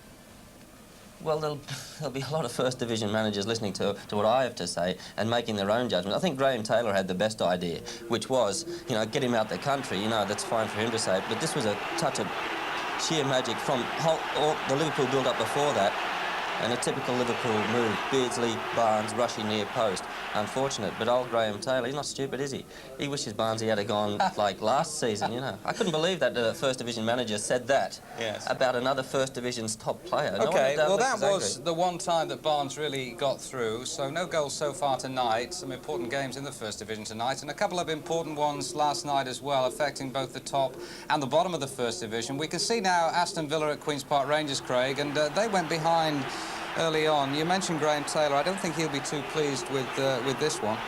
Well, there'll be a lot of First Division managers listening to what I have to say and making their own judgment. I think Graham Taylor had the best idea, which was, you know, get him out the country. You know, that's fine for him to say it, but this was a touch of sheer magic from all the Liverpool build-up before that, and a typical Liverpool move. Beardsley, Barnes, rushing near post. Unfortunate, but old Graham Taylor, he's not stupid, is he? He wishes Barnes had gone like last season, you know. I couldn't believe that the First Division manager said that about another First Division's top player. OK, well, that was the one time that Barnes really got through, so no goals so far tonight. Some important games in the First Division tonight, and a couple of important ones last night as well, affecting both the top and the bottom of the First Division. We can see now Aston Villa at Queen's Park Rangers, Craig, and they went behind early on. You mentioned Graham Taylor. I don't think he'll be too pleased with this one.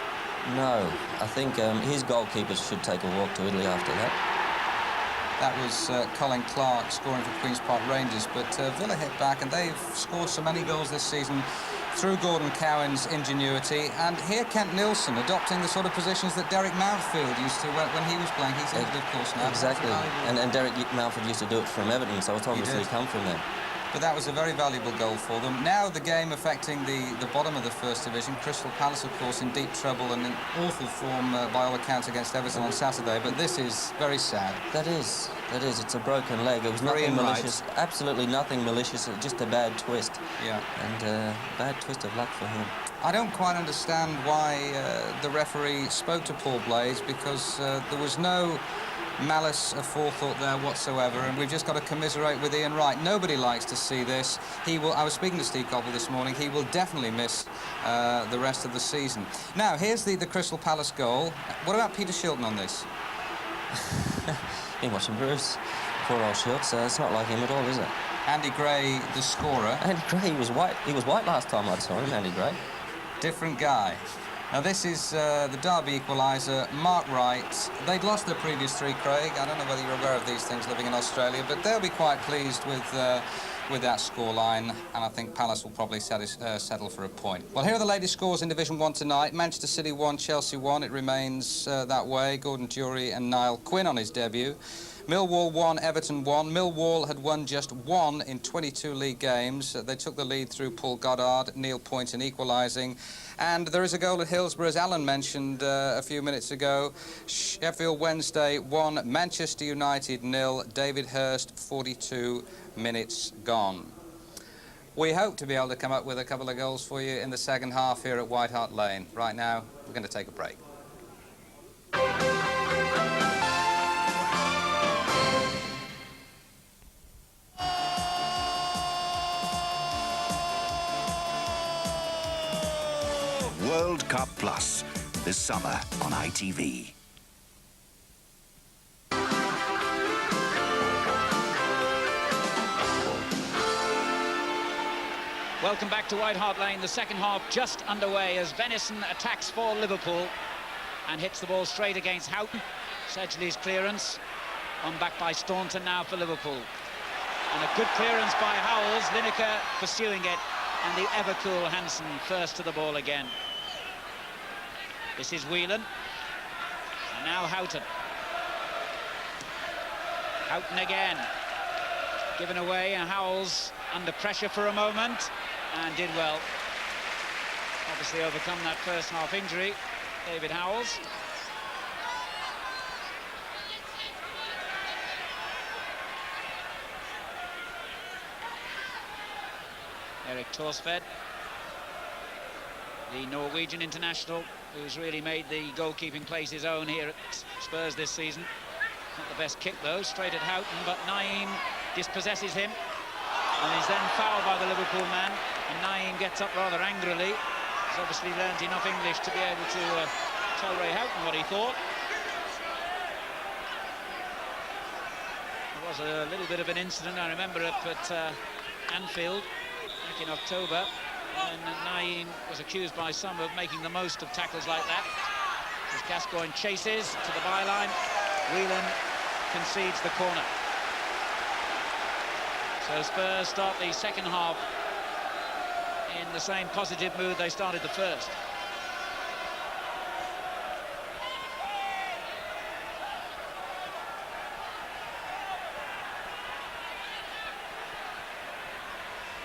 No, I think his goalkeepers should take a walk to Italy after that. That was Colin Clark scoring for Queen's Park Rangers, but Villa hit back, and they've scored so many goals this season through Gordon Cowan's ingenuity. And here Kent Nielsen adopting the sort of positions that Derek Mountfield used to when he was playing. He's injured, of course, now. Exactly, and Derek Mountfield used to do it from Everton, so it's obviously come from them. But that was a very valuable goal for them. Now the game affecting the bottom of the First Division. Crystal Palace, of course, in deep trouble and in awful form by all accounts against Everton on Saturday. But this is very sad. That is. It's a broken leg. It was nothing malicious. Absolutely nothing malicious. Just a bad twist. Yeah. And a bad twist of luck for him. I don't quite understand why the referee spoke to Paul Blaze, because there was no malice of forethought there whatsoever, and we've just got to commiserate with Ian Wright. Nobody likes to see this. He will. I was speaking to Steve Coppell this morning. He will definitely miss the rest of the season. Now, here's the Crystal Palace goal. What about Peter Shilton on this? Been watching Bruce. Poor old Shilton. It's not like him at all, is it? Andy Gray, the scorer. Andy Gray, he was white. He was white last time I saw him, Andy Gray. Different guy. Now, this is the Derby equaliser, Mark Wright. They'd lost their previous three, Craig. I don't know whether you're aware of these things living in Australia, but they'll be quite pleased with that scoreline, and I think Palace will probably settle for a point. Well, here are the latest scores in Division 1 tonight. Manchester City 1, Chelsea 1. It remains that way. Gordon Durie and Niall Quinn on his debut. Millwall 1, Everton 1. Millwall had won just 1 in 22 league games. They took the lead through Paul Goddard, Neil Pointon equalising. And there is a goal at Hillsborough, as Alan mentioned a few minutes ago. Sheffield Wednesday 1, Manchester United 0. David Hurst, 42 minutes gone. We hope to be able to come up with a couple of goals for you in the second half here at White Hart Lane. Right now, we're going to take a break. World Cup Plus, this summer on ITV. Welcome back to White Hart Lane. The second half just underway as Venison attacks for Liverpool and hits the ball straight against Houghton. Sedgley's clearance on back by Staunton now for Liverpool. And a good clearance by Howells, Lineker pursuing it, and the ever-cool Hansen first to the ball again. This is Whelan. And now Houghton. Houghton again. Given away, and Howells under pressure for a moment, and did well. Obviously overcome that first half injury, David Howells. Erik Torsved, the Norwegian international, who's really made the goalkeeping place his own here at Spurs this season. Not the best kick though, straight at Houghton, but Naeem dispossesses him, and is then fouled by the Liverpool man, and Naeem gets up rather angrily. He's obviously learnt enough English to be able to tell Ray Houghton what he thought. There was a little bit of an incident, I remember, up at Anfield back in October, and Naeem was accused by some of making the most of tackles like that. As Gascoigne chases to the byline, Whelan concedes the corner. So Spurs start the second half in the same positive mood they started the first.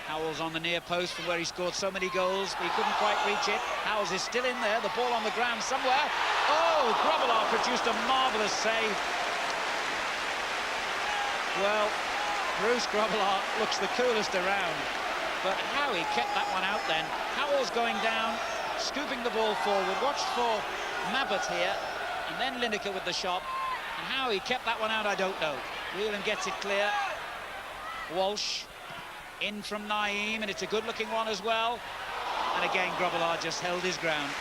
Howells on the near post from where he scored so many goals, but he couldn't quite reach it. Howells is still in there, the ball on the ground somewhere. Oh, Grobbelaar produced a marvellous save. Well, Bruce Grobbelaar looks the coolest around, but how he kept that one out then. Howells going down, scooping the ball forward, watched for Mabbutt here, and then Lineker with the shot. And how he kept that one out, I don't know. Whelan gets it clear. Walsh in from Naeem, and it's a good-looking one as well. And again, Grobbelaar just held his ground.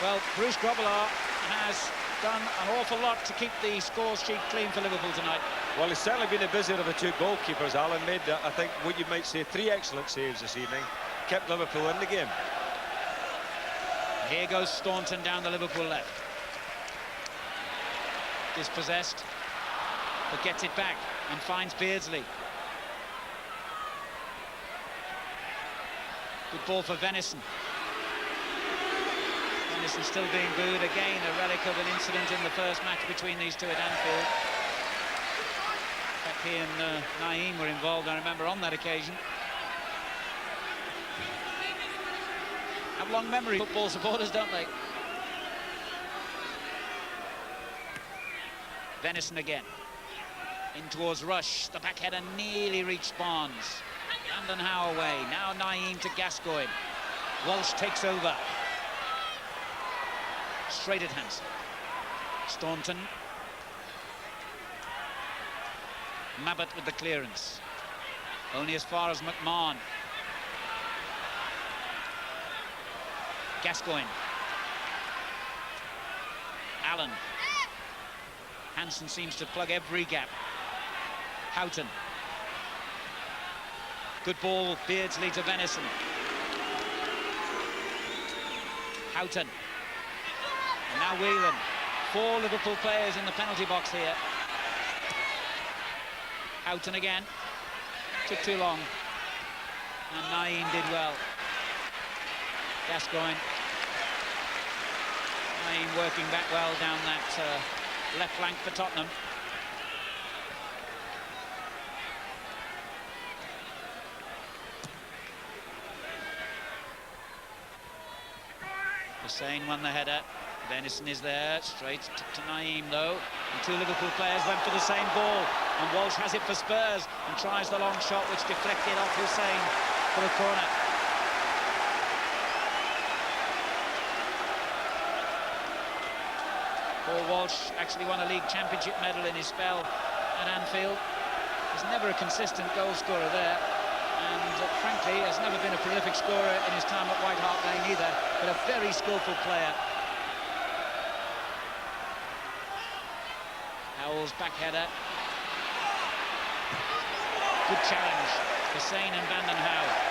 Well, Bruce Grobbelaar has done an awful lot to keep the score sheet clean for Liverpool tonight. Well, he's certainly been the busier of the two goalkeepers. Alan made, I think, what you might say, 3 excellent saves this evening. Kept Liverpool in the game. Here goes Staunton down the Liverpool left. Dispossessed, but gets it back and finds Beardsley. Good ball for Venison. Venison still being booed. Again, a relic of an incident in the first match between these two at Anfield. In fact, he and Naeem were involved, I remember, on that occasion. Have long memory, football supporters, don't they? Venison again. In towards Rush. The back header nearly reached Barnes. Brandon Howe away. Now Naeem to Gascoigne. Walsh takes over. Straight at Hansen. Staunton. Mabbutt with the clearance. Only as far as McMahon. Gascoigne. Allen. Hansen seems to plug every gap. Houghton. Good ball, Beardsley to Venison. Houghton. And now Whelan. 4 Liverpool players in the penalty box here. Houghton again. Took too long. And Naeem did well. Gascoigne. Naeem working back well down that left flank for Tottenham. Hussein won the header. Venison is there, straight to Naeem though. And 2 Liverpool players went for the same ball. And Walsh has it for Spurs and tries the long shot, which deflected off Hussein for the corner. Paul Walsh actually won a league championship medal in his spell at Anfield. He's never a consistent goal scorer there, and frankly has never been a prolific scorer in his time at White Hart Lane either, but a very skillful player. Howell's back header. Good challenge. Hussein and Vanden Houwe.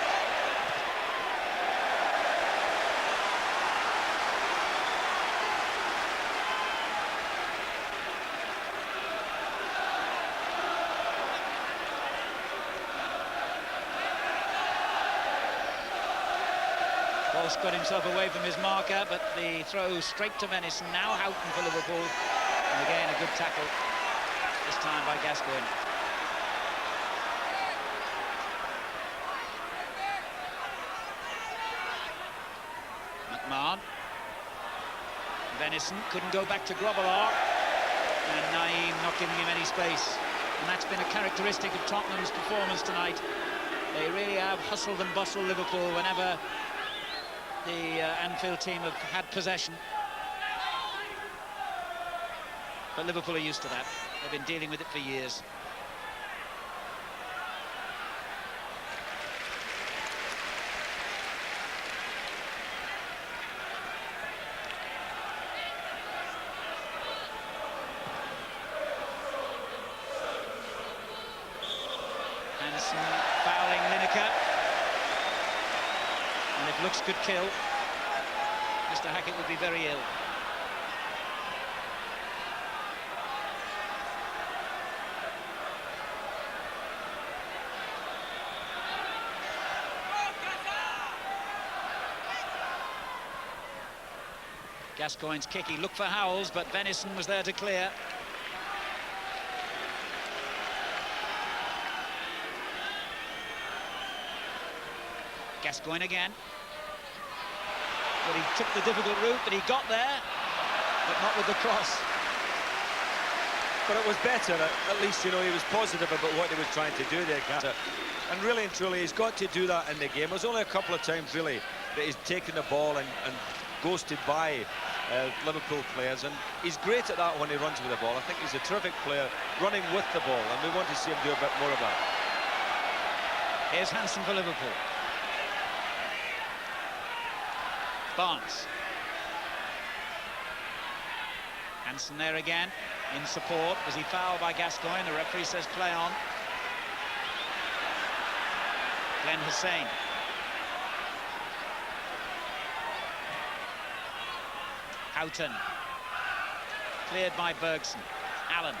Walsh got himself away from his marker, but the throw straight to Venison. Now Houghton for Liverpool. And again, a good tackle, this time by Gascoigne. McMahon. Venison couldn't go back to Grobbelaar. And Naeem not giving him any space. And that's been a characteristic of Tottenham's performance tonight. They really have hustled and bustled Liverpool whenever the Anfield team have had possession. But Liverpool are used to that. They've been dealing with it for years. Fouling Lineker, and if looks could kill, Mr. Hackett would be very ill. Gascoigne's kick, he looked for Howells, but Venison was there to clear. Gascoigne again. But he took the difficult route, but he got there, but not with the cross. But it was better, at least, you know, he was positive about what he was trying to do there. And really and truly, he's got to do that in the game. There's only a couple of times, really, that he's taken the ball and ghosted by Liverpool players, and he's great at that when he runs with the ball. I think he's a terrific player running with the ball, and we want to see him do a bit more of that. Here's Hansen for Liverpool. Barnes. Hansen there again, in support. Was he fouled by Gascoigne? The referee says play on. Glenn Hussein. Houghton. Cleared by Bergson. Allen.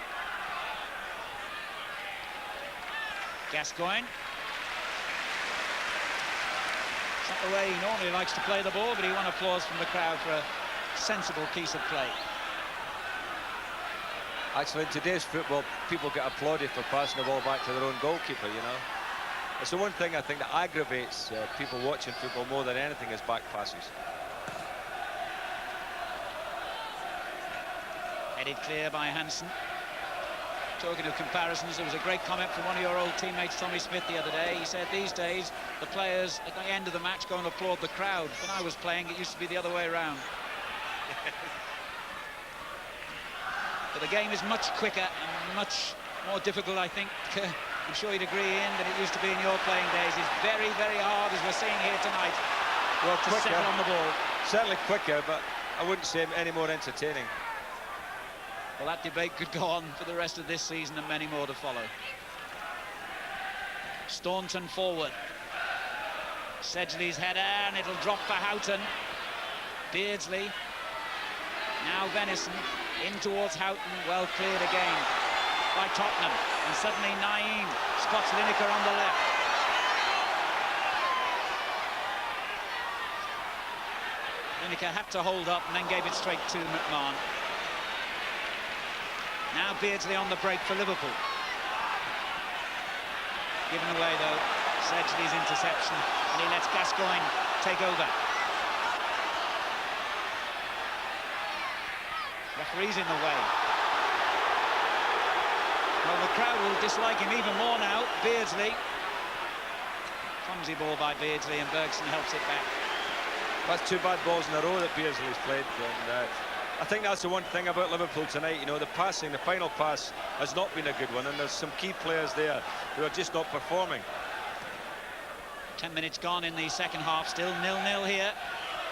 Gascoigne. It's not the way he normally likes to play the ball, but he won applause from the crowd for a sensible piece of play. Actually, in today's football, people get applauded for passing the ball back to their own goalkeeper, you know. It's the one thing I think that aggravates people watching football more than anything is back passes. Headed clear by Hansen. Talking of comparisons, there was a great comment from one of your old teammates, Tommy Smith, the other day. He said these days the players at the end of the match go and applaud the crowd. When I was playing, it used to be the other way around. But the game is much quicker and much more difficult, I think. I'm sure you'd agree, Ian, than it used to be in your playing days. It's very, very hard, as we're seeing here tonight, well, to settle on the ball. Certainly quicker, but I wouldn't say any more entertaining. Well, that debate could go on for the rest of this season and many more to follow. Staunton forward. Sedgley's header, and it'll drop for Houghton. Beardsley. Now Venison in towards Houghton. Well cleared again by Tottenham. And suddenly Naeem spots Lineker on the left. Lineker had to hold up and then gave it straight to McMahon. Now Beardsley on the break for Liverpool. Given away, though, Sedgley's interception, and he lets Gascoigne take over. Referee's in the way. Well, the crowd will dislike him even more now. Beardsley. Clumsy ball by Beardsley, and Bergson helps it back. That's two bad balls in a row that Beardsley's played, and I think that's the one thing about Liverpool tonight. You know, the passing, the final pass has not been a good one, and there's some key players there who are just not performing. 10 minutes gone in the second half, still 0-0 here.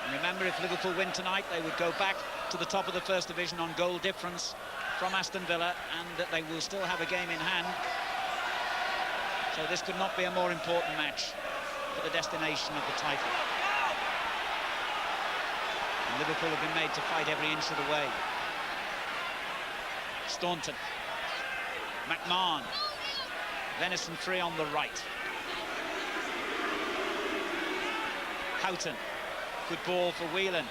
And remember, if Liverpool win tonight, they would go back to the top of the First Division on goal difference from Aston Villa, and they will still have a game in hand. So this could not be a more important match for the destination of the title. And Liverpool have been made to fight every inch of the way. Staunton. McMahon. Venison free on the right. Houghton. Good ball for Whelan.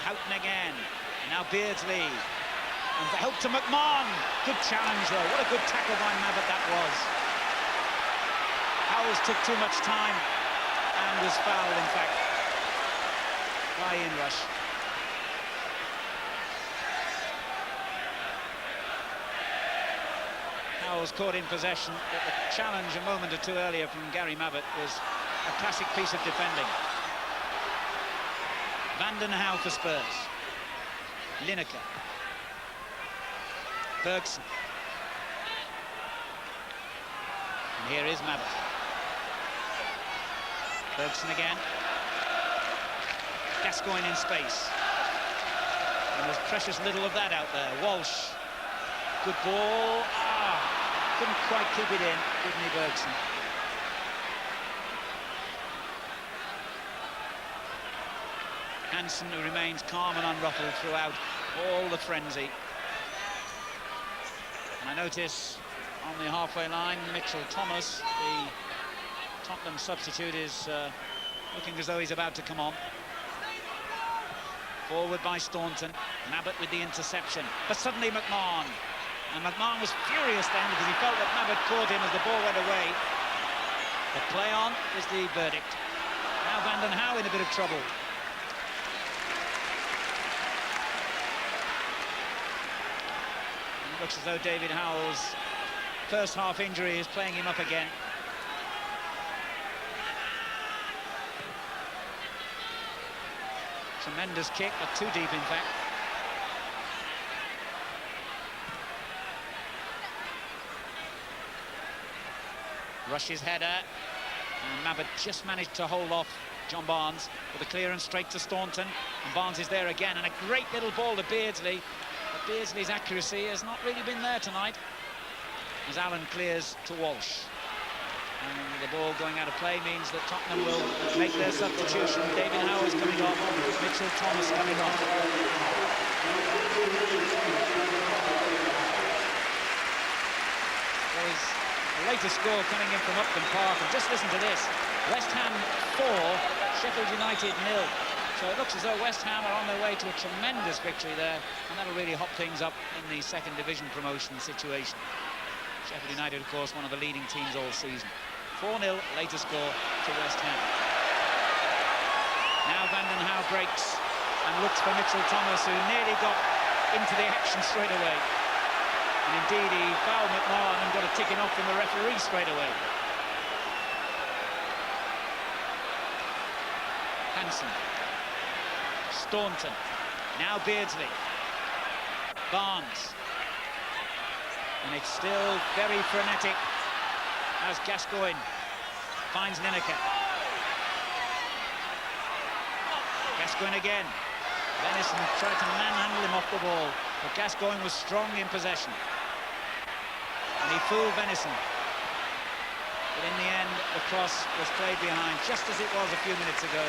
Houghton again. And now Beardsley. And the help to McMahon. Good challenge, though. What a good tackle by Mabbutt that was. Howells took too much time and was fouled, in fact, by Inrush. Howells caught in possession, but the challenge a moment or two earlier from Gary Mabbutt was a classic piece of defending. Vanden Hauwe for Spurs. Lineker. Bergson. And here is Mabbutt. Bergson again. Gascoigne in space. And there's precious little of that out there. Walsh. Good ball. Couldn't quite keep it in, couldn't he, Bergson? Hansen, who remains calm and unruffled throughout all the frenzy. And I notice on the halfway line, Mitchell Thomas, the Tottenham substitute, is looking as though he's about to come on. Forward by Staunton. Mabbutt with the interception. But suddenly McMahon. And McMahon was furious then because he felt that Mabbutt caught him as the ball went away. The play on is the verdict. Now Vanden Hauwe in a bit of trouble. And it looks as though David Howell's first half injury is playing him up again. Tremendous kick, but too deep in fact. Rush's header, and Mabbutt just managed to hold off John Barnes with a clearance straight to Staunton, and Barnes is there again, and a great little ball to Beardsley, but Beardsley's accuracy has not really been there tonight, as Allen clears to Walsh. And the ball going out of play means that Tottenham will make their substitution. David Howell is coming off, Mitchell Thomas coming off. There is a later score coming in from Upton Park, and just listen to this. West Ham 4, Sheffield United 0. So it looks as though West Ham are on their way to a tremendous victory there, and that'll really hop things up in the second division promotion situation. Sheffield United, of course, one of the leading teams all season. 4-0, later score to West Ham. Now Vanden Hauwe breaks and looks for Mitchell Thomas, who nearly got into the action straight away. And indeed, he fouled McMahon and got a ticking off from the referee straight away. Hansen. Staunton. Now Beardsley. Barnes. And it's still very frenetic as Gascoigne finds Lineker. Gascoigne again. Venison tried to manhandle him off the ball, but Gascoigne was strong in possession. And he fooled Venison. But in the end, the cross was played behind, just as it was a few minutes ago.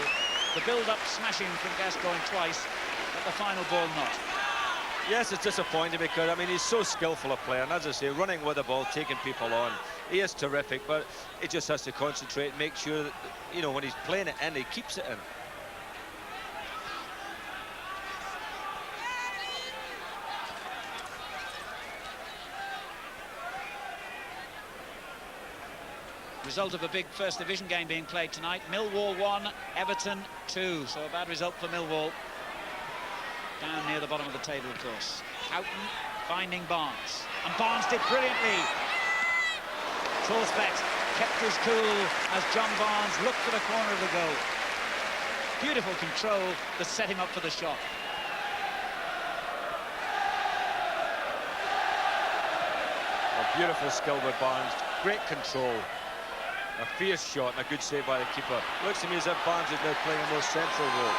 The build-up smashing from Gascoigne twice, but the final ball not. Yes, it's disappointing because, I mean, he's so skillful a player, and as I say, running with the ball, taking people on. He is terrific, but he just has to concentrate and make sure that, you know, when he's playing it in, he keeps it in. Result of a big first division game being played tonight. Millwall 1, Everton 2. So a bad result for Millwall. Down near the bottom of the table, of course. Houghton finding Barnes. And Barnes did brilliantly. Torsbeck kept his cool as John Barnes looked for the corner of the goal. Beautiful control that set him up for the shot. A beautiful skill by Barnes. Great control. A fierce shot and a good save by the keeper. Looks to me as if Barnes is now playing a more central role.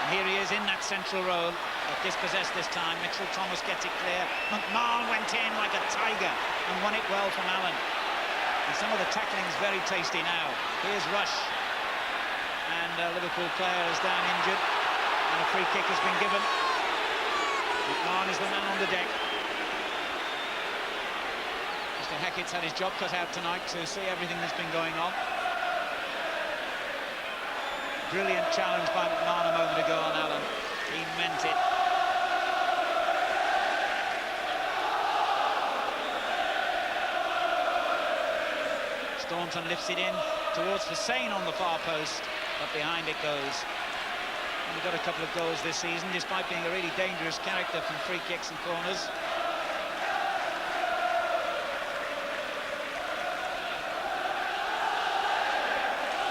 And here he is in that central role, but dispossessed this time. Mitchell Thomas gets it clear. McMahon went in like a tiger and won it well from Allen. And some of the tackling's very tasty now. Here's Rush. And Liverpool player is down injured. And a free kick has been given. McMahon is the man on the deck. Mr. Hackett's had his job cut out tonight to see everything that's been going on. Brilliant challenge by McMahon, a Staunton lifts it in towards Hussein on the far post, but behind it goes. He got a couple of goals this season, despite being a really dangerous character from free kicks and corners.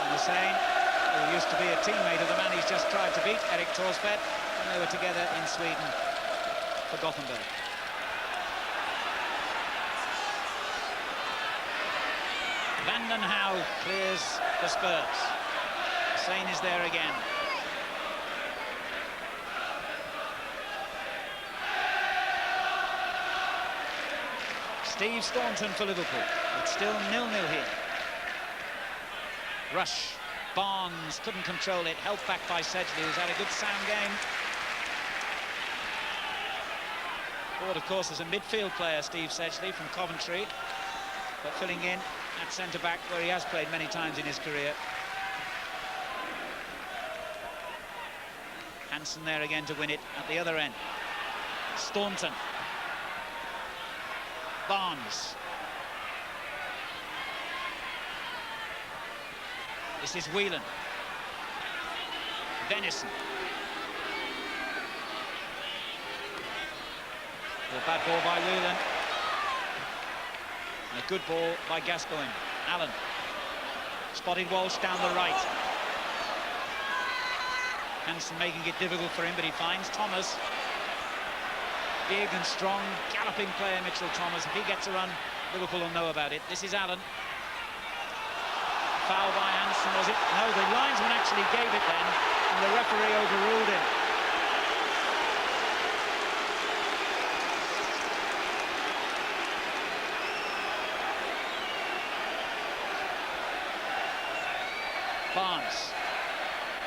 And Hussein, who used to be a teammate of the man he's just tried to beat, Erik Torsfed, when they were together in Sweden for Gothenburg. Vanden Hauw clears the Spurs. Hussein is there again. Steve Staunton for Liverpool. It's still 0-0 here. Rush. Barnes couldn't control it. Helped back by Sedgley, who's had a good sound game. Ford, of course, is a midfield player, Steve Sedgley from Coventry, but filling in at centre-back, where he has played many times in his career. Hansen there again to win it at the other end. Staunton. Barnes. This is Whelan. Venison. A bad ball by Whelan. And a good ball by Gascoigne. Allen. Spotted Walsh down the right. Hansen making it difficult for him, but he finds Thomas. Big and strong, galloping player, Mitchell Thomas. If he gets a run, Liverpool will know about it. This is Allen. Foul by Hansen, was it? No, the linesman actually gave it then, and the referee overruled him. Barnes.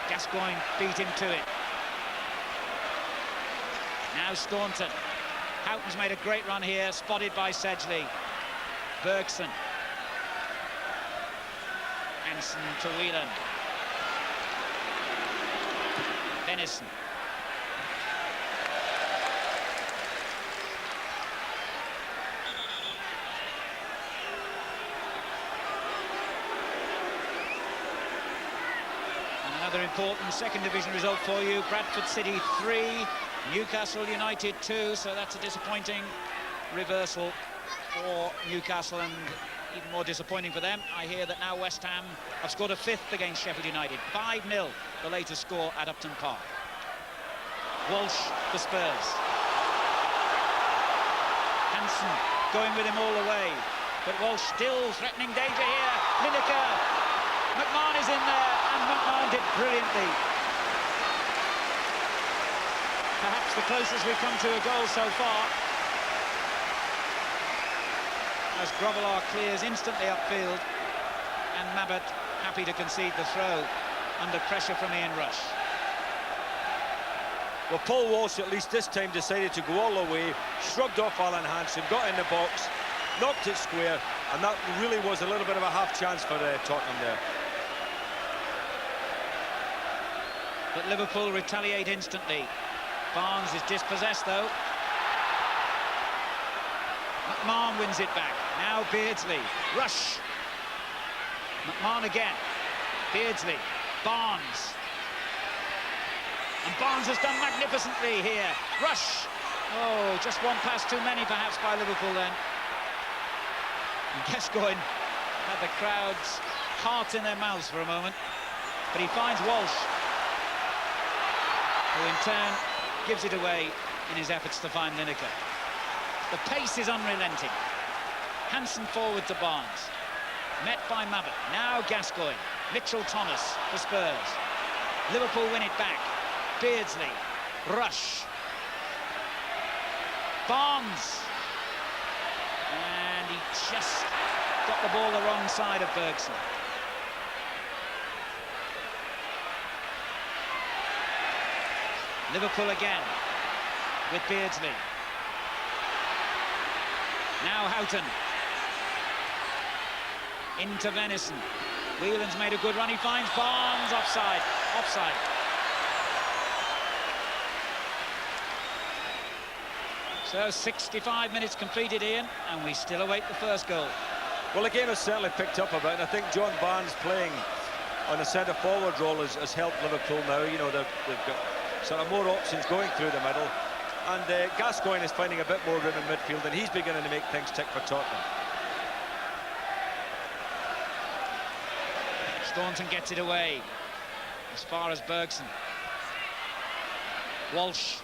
Gascoigne beat him to it. Now Staunton. Houghton's made a great run here, spotted by Sedgley. Bergson. Hansen to Whelan. Venison. And another important second division result for you. Bradford City 3, Newcastle United 2, so that's a disappointing reversal for Newcastle, and even more disappointing for them. I hear that now West Ham have scored a fifth against Sheffield United. 5-0, the latest score at Upton Park. Walsh, the Spurs. Hansen going with him all the way, but Walsh still threatening danger here. Lineker. McMahon is in there, and McMahon did brilliantly. Perhaps the closest we've come to a goal so far. As Grobbelaar clears instantly upfield, and Mabbutt happy to concede the throw under pressure from Ian Rush. Well, Paul Walsh at least this time decided to go all the way, shrugged off Alan Hansen, got in the box, knocked it square, and that really was a little bit of a half chance for Tottenham there. But Liverpool retaliate instantly. Barnes is dispossessed though. McMahon wins it back. Now Beardsley. Rush. McMahon again. Beardsley. Barnes. And Barnes has done magnificently here. Rush. Oh, just one pass too many perhaps by Liverpool then. And Gascoigne had the crowd's heart in their mouths for a moment. But he finds Walsh, who in turn gives it away in his efforts to find Lineker. The pace is unrelenting. Hansen forward to Barnes. Met by Mabbutt. Now Gascoigne. Mitchell Thomas for Spurs. Liverpool win it back. Beardsley. Rush. Barnes. And he just got the ball the wrong side of Bergson. Liverpool again with Beardsley. Now Houghton. Into Venison. Whelan's made a good run. He finds Barnes. Offside. Offside. So 65 minutes completed, Ian, and we still await the first goal. Well, the game has certainly picked up a bit, and I think John Barnes playing on a centre-forward role has helped Liverpool now. You know, they've got sort of more options going through the middle, and Gascoigne is finding a bit more room in midfield, and he's beginning to make things tick for Tottenham. Staunton gets it away as far as Bergson. Walsh.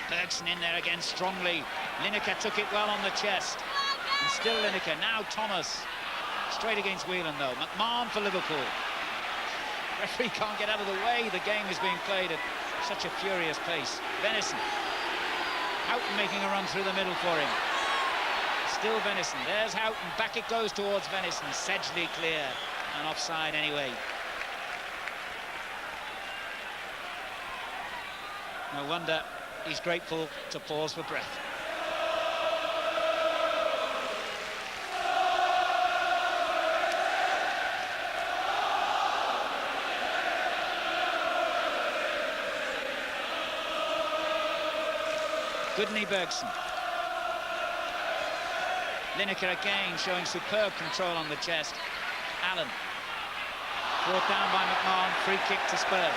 Bergson in there again strongly. Lineker took it well on the chest. And still Lineker. Now Thomas. Straight against Whelan though. McMahon for Liverpool. Referee can't get out of the way. The game is being played at such a furious pace. Venison. Houghton making a run through the middle for him. Still Venison. There's Houghton. Back it goes towards Venison. Sedgley clear. And offside anyway. No wonder he's grateful to pause for breath. Goodney Bergson. Lineker again showing superb control on the chest. Allen. Brought down by McMahon. Free kick to Spurs.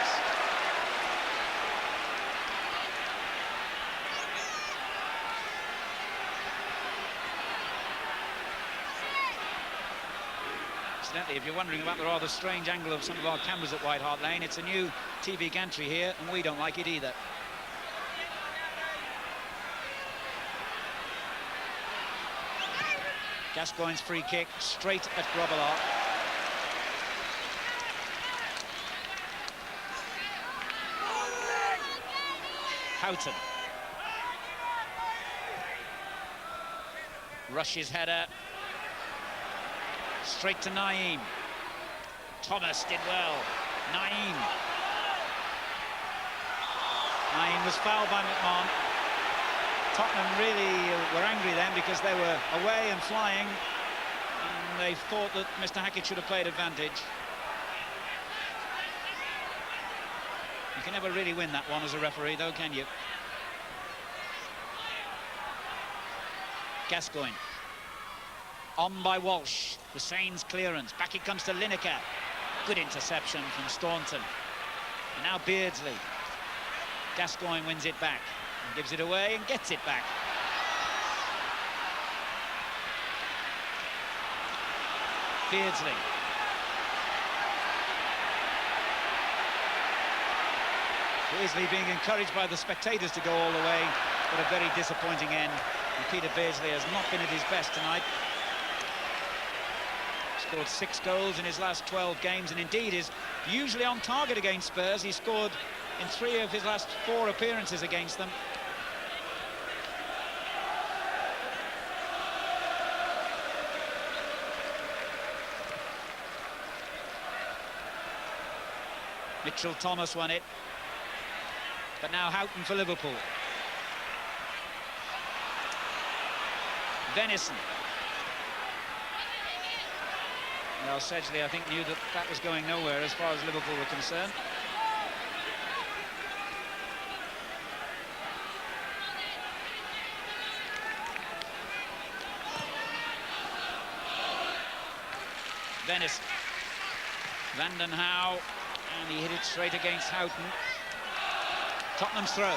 Incidentally, if you're wondering about the rather strange angle of some of our cameras at White Hart Lane, it's a new TV gantry here, and we don't like it either. Gascoigne's free kick straight at Grobbelaar. Houghton. Rush's header. Straight to Naeem. Thomas did well. Naeem. Naeem was fouled by McMahon. Tottenham really were angry then because they were away and flying, and they thought that Mr. Hackett should have played advantage. You can never really win that one as a referee though, can you? Gascoigne. On by Walsh. Hussein's clearance. Back it comes to Lineker. Good interception from Staunton. And now Beardsley. Gascoigne wins it back. And gives it away and gets it back. Beardsley. Beardsley being encouraged by the spectators to go all the way, but a very disappointing end. And Peter Beardsley has not been at his best tonight. Scored 6 goals in his last 12 games, and indeed is usually on target against Spurs. He scored in 3 of his last 4 appearances against them. Mitchell Thomas won it, but now Houghton for Liverpool. Venison. Well, Sedgley, I think, knew that that was going nowhere as far as Liverpool were concerned. Venison. Vanden Hauwe, and he hit it straight against Houghton. Tottenham's throw.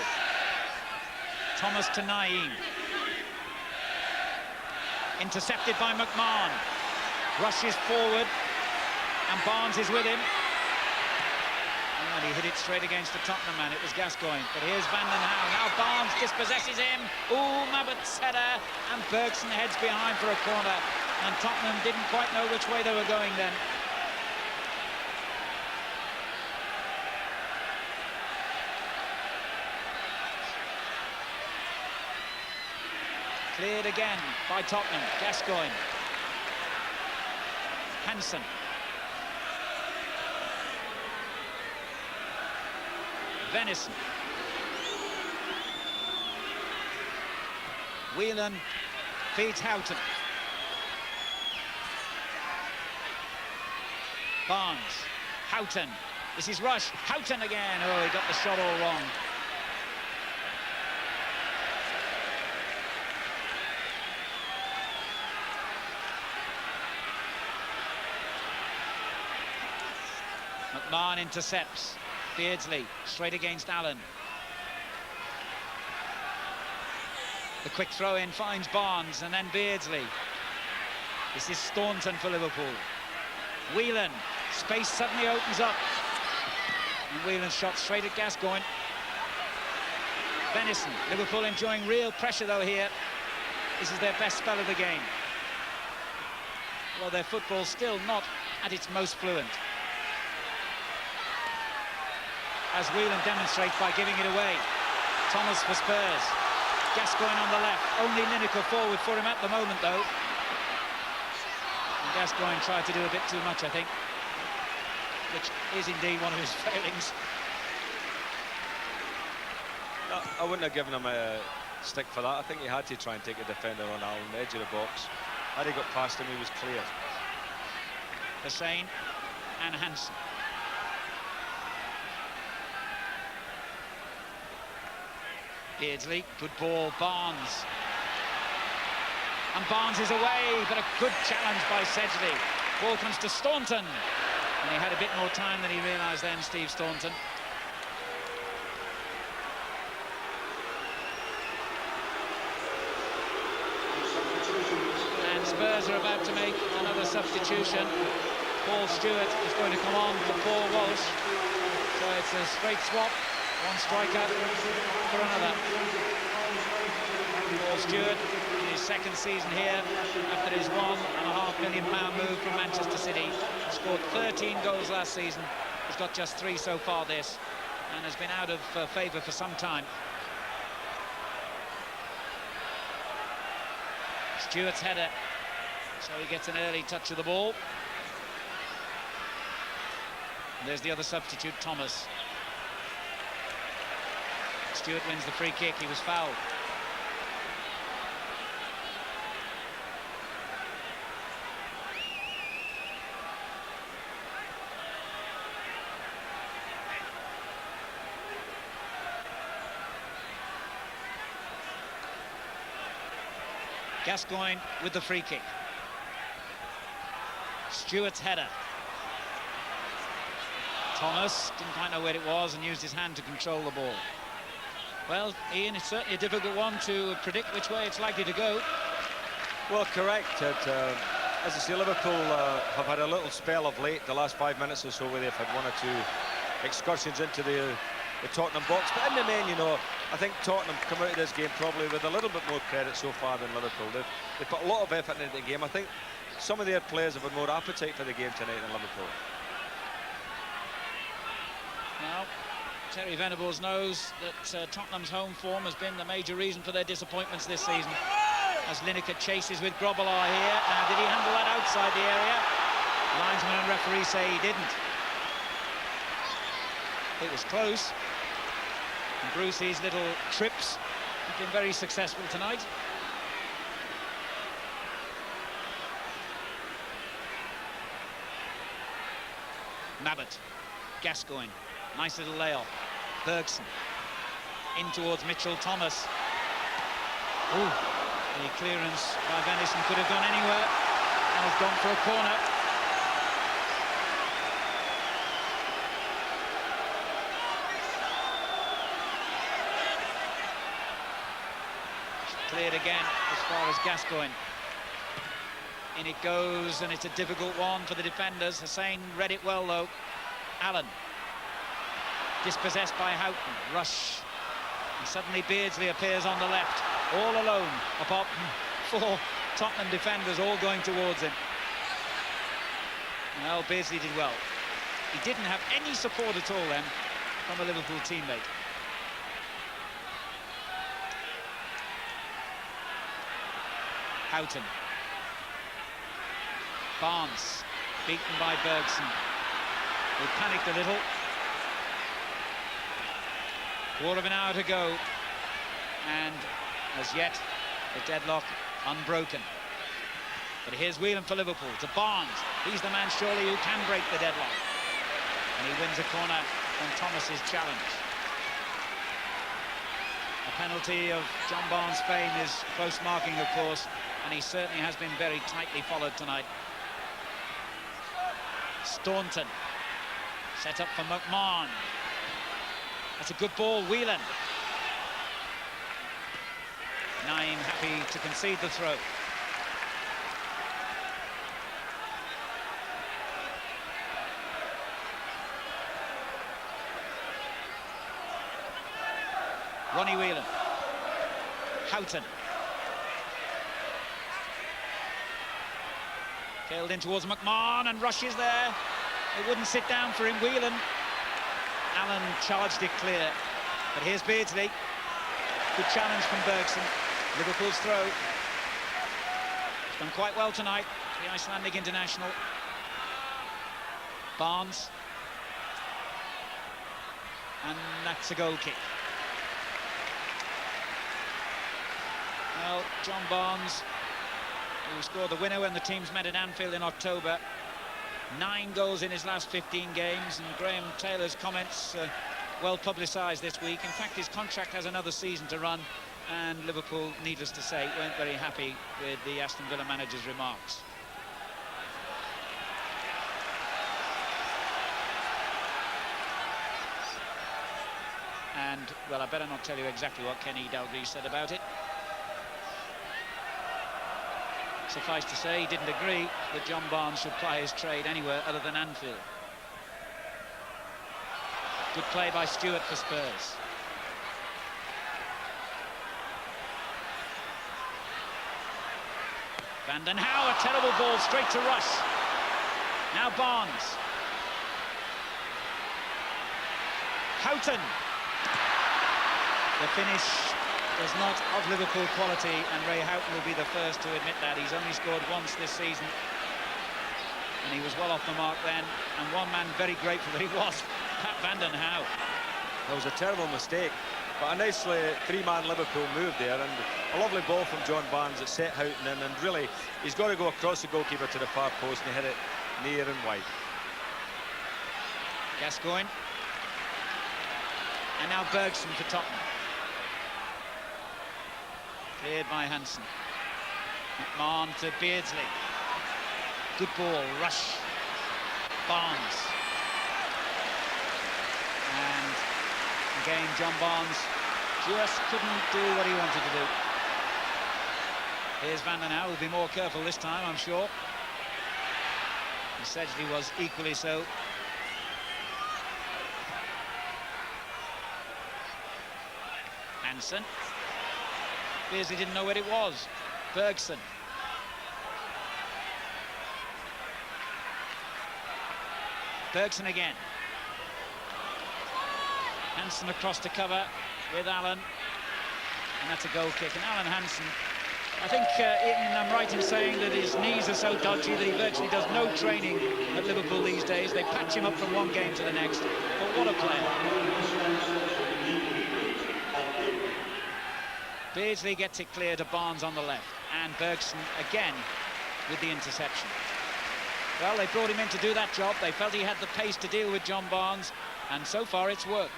Thomas to Naeem. Intercepted by McMahon. Rushes forward, and Barnes is with him. And he hit it straight against the Tottenham man. It was Gascoigne, but here's Vanden Hauwe. Now Barnes dispossesses him. Ooh, Mabbutt's header, and Bergson heads behind for a corner. And Tottenham didn't quite know which way they were going then. Cleared again by Tottenham. Gascoigne. Hansen. Venison. Whelan feeds Houghton. Barnes. Houghton. This is Rush. Houghton again. Oh, he got the shot all wrong. McMahon intercepts. Beardsley straight against Allen. The quick throw in finds Barnes, and then Beardsley. This is Staunton for Liverpool. Whelan, space suddenly opens up. And Whelan's shot straight at Gascoigne. Venison, Liverpool enjoying real pressure though here. This is their best spell of the game. Well, their football's still not at its most fluent. As Whelan demonstrates by giving it away. Thomas for Spurs. Gascoigne on the left. Only Lineker forward for him at the moment, though. And Gascoigne tried to do a bit too much, I think, which is indeed one of his failings. No, I wouldn't have given him a stick for that. I think he had to try and take a defender on Allen, the edge of the box. Had he got past him, he was clear. Hussein and Hansen. Beardsley, good ball, Barnes. And Barnes is away, but a good challenge by Sedgley. Ball comes to Staunton. And he had a bit more time than he realised then, Steve Staunton. And Spurs are about to make another substitution. Paul Stewart is going to come on for Paul Walsh. So it's a straight swap. One striker for another. Paul Stewart in his second season here after his £1.5 million move from Manchester City. Scored 13 goals last season. He's got just 3 so far this, and has been out of favour for some time. Stewart's header, so he gets an early touch of the ball. And there's the other substitute, Thomas. Stewart wins the free kick. He was fouled. Gascoigne with the free kick. Stewart's header. Thomas didn't quite know where it was and used his hand to control the ball. Well, Ian, it's certainly a difficult one to predict which way it's likely to go. Well, correct. As I say, Liverpool have had a little spell of late, the last 5 minutes or so, where they've had 1 or 2 excursions into the Tottenham box. But in the main, you know, I think Tottenham come out of this game probably with a little bit more credit so far than Liverpool. They've put a lot of effort into the game. I think some of their players have had more appetite for the game tonight than Liverpool. Now, Terry Venables knows that Tottenham's home form has been the major reason for their disappointments this season. As Lineker chases with Grobbelaar here. Now, did he handle that outside the area? Linesman and referee say he didn't. It was close. And Brucey's little trips have been very successful tonight. Mabbott, Gascoigne, nice little layoff. Bergson in towards Mitchell Thomas. Ooh, the clearance by Venison could have gone anywhere and has gone for a corner. Cleared again as far as Gascoigne. In it goes, and it's a difficult one for the defenders. Hussein read it well, though. Allen. Dispossessed by Houghton. Rush. And suddenly Beardsley appears on the left. All alone, apart from 4 Tottenham defenders all going towards him. Well, Beardsley did well. He didn't have any support at all then from a Liverpool teammate. Houghton. Barnes, beaten by Bergson. They panicked a little. Quarter of an hour to go. And as yet, the deadlock unbroken. But here's Whelan for Liverpool, to Barnes. He's the man surely who can break the deadlock. And he wins a corner from Thomas's challenge. A penalty of John Barnes' fame is close marking, of course, and he certainly has been very tightly followed tonight. Staunton. Set up for McMahon. That's a good ball, Whelan. 9 happy to concede the throw. Ronnie Whelan. Houghton. Tailed in towards McMahon and rushes there. It wouldn't sit down for him, Whelan. Allen charged it clear. But here's Beardsley. Good challenge from Bergson. Liverpool's throw. He's done quite well tonight, the Icelandic international. Barnes. And that's a goal kick. Well, John Barnes, who scored the winner when the teams met at Anfield in October. 9 goals in his last 15 games, and Graham Taylor's comments well publicised this week. In fact, his contract has another season to run, and Liverpool, needless to say, weren't very happy with the Aston Villa manager's remarks. And, well, I better not tell you exactly what Kenny Dalglish said about it. Suffice to say, he didn't agree that John Barnes should ply his trade anywhere other than Anfield. Good play by Stewart for Spurs. Van den Hauwe, a terrible ball straight to Rush. Now Barnes. Houghton. The finish was not of Liverpool quality, and Ray Houghton will be the first to admit that. He's only scored once this season, and he was well off the mark then, and one man very grateful that he was, Pat Van den Hauwe. That was a terrible mistake, but a nicely 3-man Liverpool move there, and a lovely ball from John Barnes that set Houghton in, and really, he's got to go across the goalkeeper to the far post, and he hit it near and wide. Gascoigne. And now Bergson for Tottenham. Cleared by Hansen. McMahon to Beardsley. Good ball, Rush. Barnes. And again, John Barnes just couldn't do what he wanted to do. Here's Van den Hauwe, will be more careful this time, I'm sure. And Sedgley was equally so. Hansen. Beardsley didn't know where it was. Bergson. Bergson again. Hansen across to cover with Allen. And that's a goal kick. And Alan Hansen, I think I'm right in saying that his knees are so dodgy that he virtually does no training at Liverpool these days. They patch him up from one game to the next. But what a player. Beardsley gets it clear to Barnes on the left, and Bergson again with the interception. Well, they brought him in to do that job. They felt he had the pace to deal with John Barnes, and so far it's worked.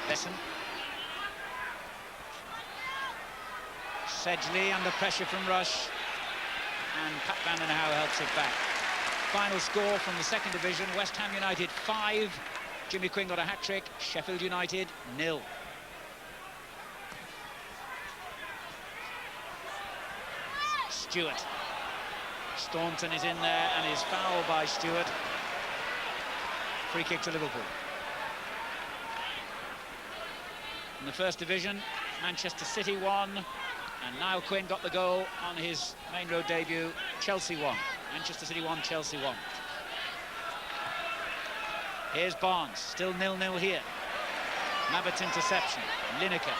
Besson. Sedgley under pressure from Rush, and Pat Van den Hauwe helps it back. Final score from the second division: West Ham United 5, Jimmy Quinn got a hat-trick, Sheffield United 0. Stewart. Staunton is in there and is fouled by Stewart. Free kick to Liverpool. In the first division, Manchester City won. And Niall Quinn got the goal on his main road debut. Chelsea won. Manchester City won, Chelsea won. Here's Barnes, still 0-0 here. Mabbott's interception. Lineker.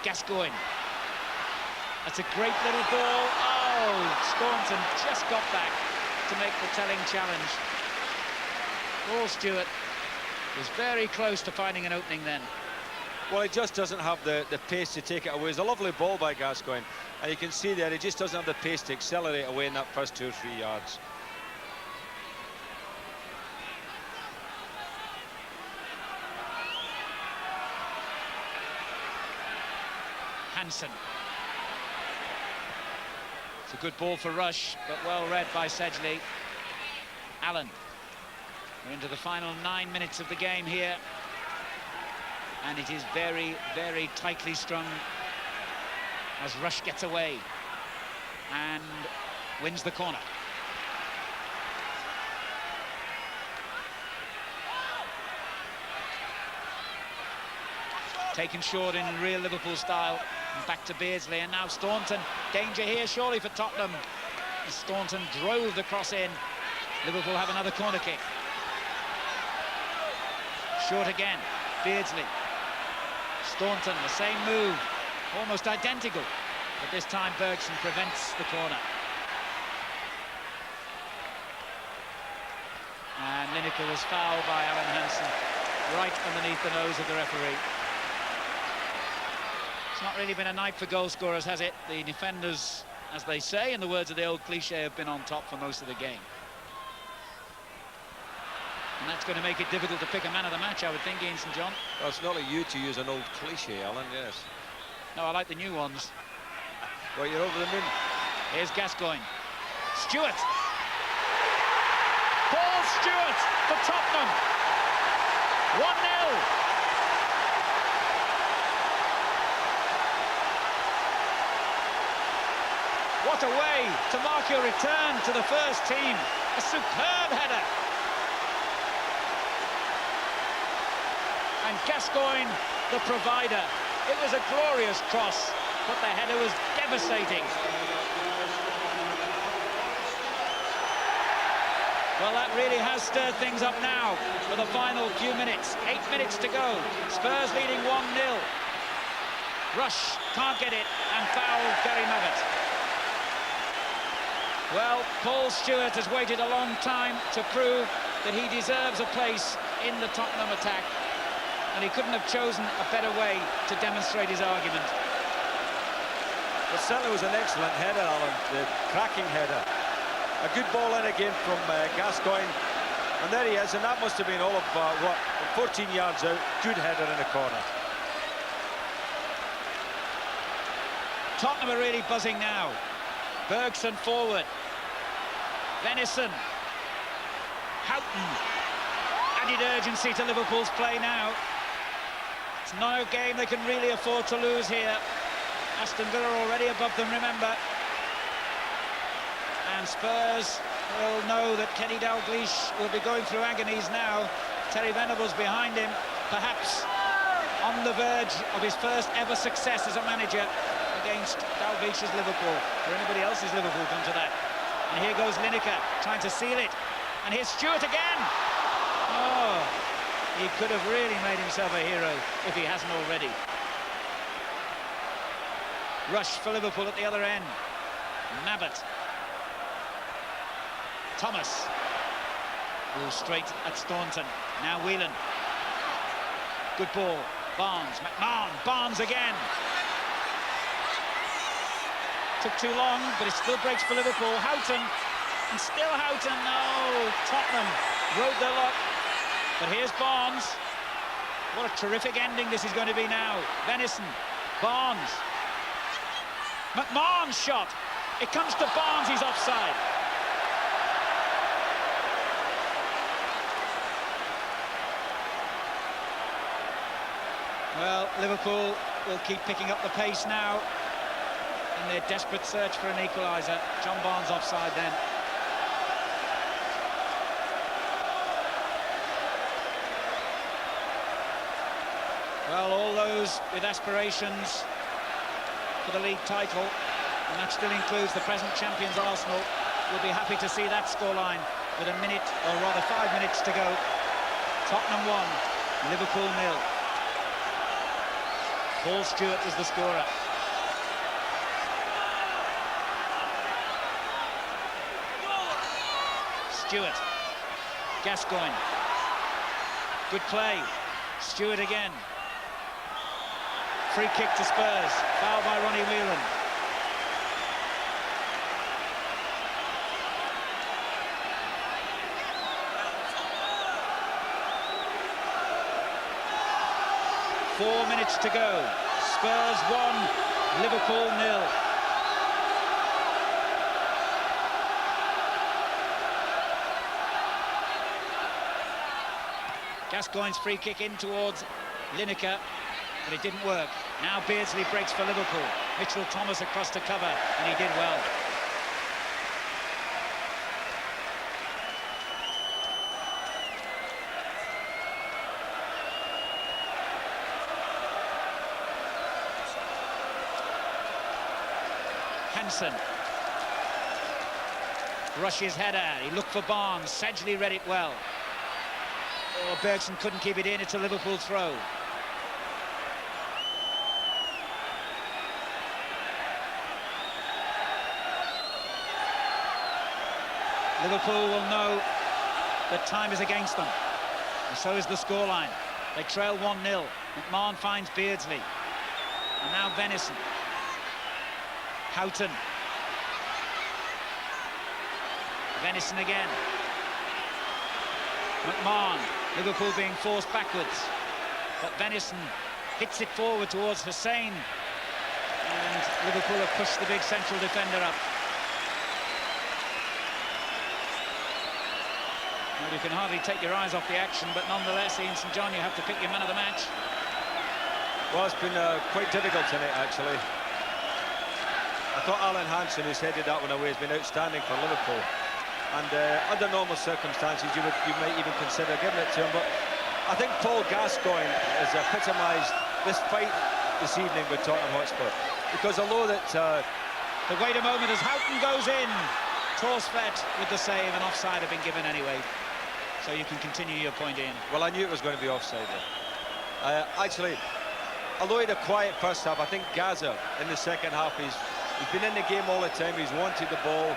Gascoigne. That's a great little ball. Oh, Staunton just got back to make the telling challenge. Paul Stewart was very close to finding an opening then. Well, he just doesn't have the pace to take it away. It's a lovely ball by Gascoigne, and you can see there he just doesn't have the pace to accelerate away in that first 2 or 3 yards. Hansen. It's a good ball for Rush, but well read by Sedgley. Allen. We're into the final 9 minutes of the game here. And it is very, very tightly strung as Rush gets away and wins the corner. Taken short in real Liverpool style. And back to Beardsley, and now Staunton. Danger here, surely, for Tottenham. And Staunton drove the cross in. Liverpool have another corner kick. Short again, Beardsley. Staunton, the same move, almost identical. But this time Bergson prevents the corner. And Lineker was fouled by Alan Hansen, right underneath the nose of the referee. It's not really been a night for goal scorers, has it? The defenders, as they say, in the words of the old cliche, have been on top for most of the game. And that's going to make it difficult to pick a man of the match, I would think, Ian St John. Well, it's not like you to use an old cliche, Alan, yes. No, I like the new ones. Well, you're over the moon. Here's Gascoigne. Stewart. Paul Stewart for Tottenham. 1-0. What a way to mark your return to the first team. A superb header. And Gascoigne, the provider. It was a glorious cross, but the header was devastating. Well, that really has stirred things up now for the final few minutes. 8 minutes to go. Spurs leading 1-0. Rush can't get it and fouled Gary Mabbott. Well, Paul Stewart has waited a long time to prove that he deserves a place in the Tottenham attack, and he couldn't have chosen a better way to demonstrate his argument. It certainly was an excellent header, Alan, the cracking header. A good ball in again from Gascoigne, and there he is, and that must have been all of, 14 yards out. Good header in the corner. Tottenham are really buzzing now. Bergson forward. Venison. Houghton. Added urgency to Liverpool's play now. It's not a game they can really afford to lose here. Aston Villa already above them, remember. And Spurs will know that Kenny Dalglish will be going through agonies now. Terry Venables behind him, perhaps on the verge of his first ever success as a manager against Dalglish's Liverpool, or anybody else's Liverpool, come to that. And here goes Lineker, trying to seal it. And here's Stewart again. Oh, he could have really made himself a hero if he hasn't already. Rush for Liverpool at the other end. Mabbott. Thomas. Ball straight at Staunton. Now Whelan. Good ball. Barnes. McMahon. Barnes again. Took too long, but it still breaks for Liverpool. Houghton, and still Houghton. No, Tottenham rode their luck. But here's Barnes. What a terrific ending this is going to be now. Venison, Barnes. McMahon's shot. It comes to Barnes, he's offside. Well, Liverpool will keep picking up the pace now in their desperate search for an equaliser. John Barnes offside then. Well, all those with aspirations for the league title, and that still includes the present champions Arsenal, will be happy to see that scoreline with a minute, or rather 5 minutes to go. Tottenham 1, Liverpool 0. Paul Stewart is the scorer. Stewart. Gascoigne. Good play. Stewart again. Free kick to Spurs. Foul by Ronnie Whelan. "4 minutes to go. Spurs 1, Liverpool 0. Gascoigne's free kick in towards Lineker, but it didn't work. Now Beardsley breaks for Liverpool. Mitchell Thomas across to cover, and he did well. Hansen. Rushes header. He looked for Barnes. Sedgley read it well. Oh, Bergson couldn't keep it in. It's a Liverpool throw. Liverpool will know that time is against them, and so is the scoreline. They trail 1-0. McMahon finds Beardsley, and now Venison. Houghton. Venison again. McMahon. Liverpool being forced backwards, but Venison hits it forward towards Hussein, and Liverpool have pushed the big central defender up. Well, you can hardly take your eyes off the action, but nonetheless, Ian St John, you have to pick your man of the match. Well, it's been quite difficult tonight, actually. I thought Alan Hansen, who's headed that one away, has been outstanding for Liverpool. And under normal circumstances, you might even consider giving it to him. But I think Paul Gascoigne has epitomised this fight this evening with Tottenham Hotspur. Because although that... But wait a moment, as Houghton goes in, Torsfett with the save, and offside have been given anyway. So you can continue your point, Ian. Well, I knew it was going to be offside there. Actually, although he had a quiet first half, I think Gaza in the second half, he's been in the game all the time. He's wanted the ball.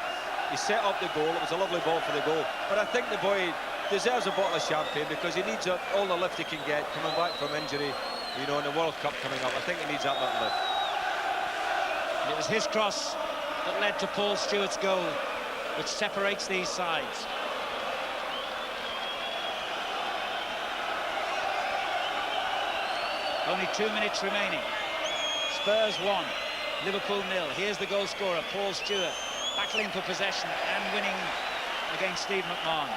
He set up the goal. It was a lovely ball for the goal. But I think the boy deserves a bottle of champagne because he needs all the lift he can get coming back from injury, you know, in the World Cup coming up. I think he needs that little lift. And it was his cross that led to Paul Stewart's goal, which separates these sides. Only 2 minutes remaining. Spurs 1, Liverpool 0. Here's the goal scorer, Paul Stewart, battling for possession and winning against Steve McMahon.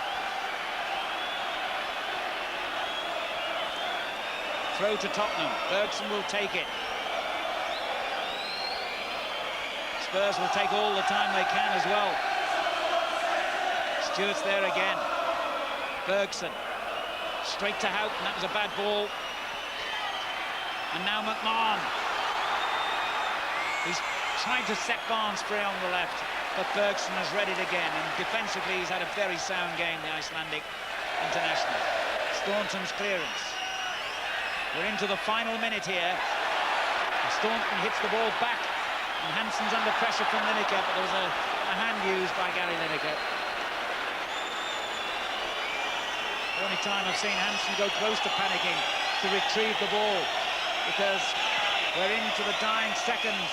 Throw to Tottenham. Bergson will take it. Spurs will take all the time they can as well. Stewart's there again. Bergson. Straight to Houghton. That was a bad ball. And now McMahon. He's trying to set Barnes free on the left, but Bergson has read it again, and defensively he's had a very sound game, the Icelandic international. Staunton's clearance. We're into the final minute here. Staunton hits the ball back, and Hansen's under pressure from Lineker, but there was a hand used by Gary Lineker. The only time I've seen Hansen go close to panicking to retrieve the ball, because we're into the dying seconds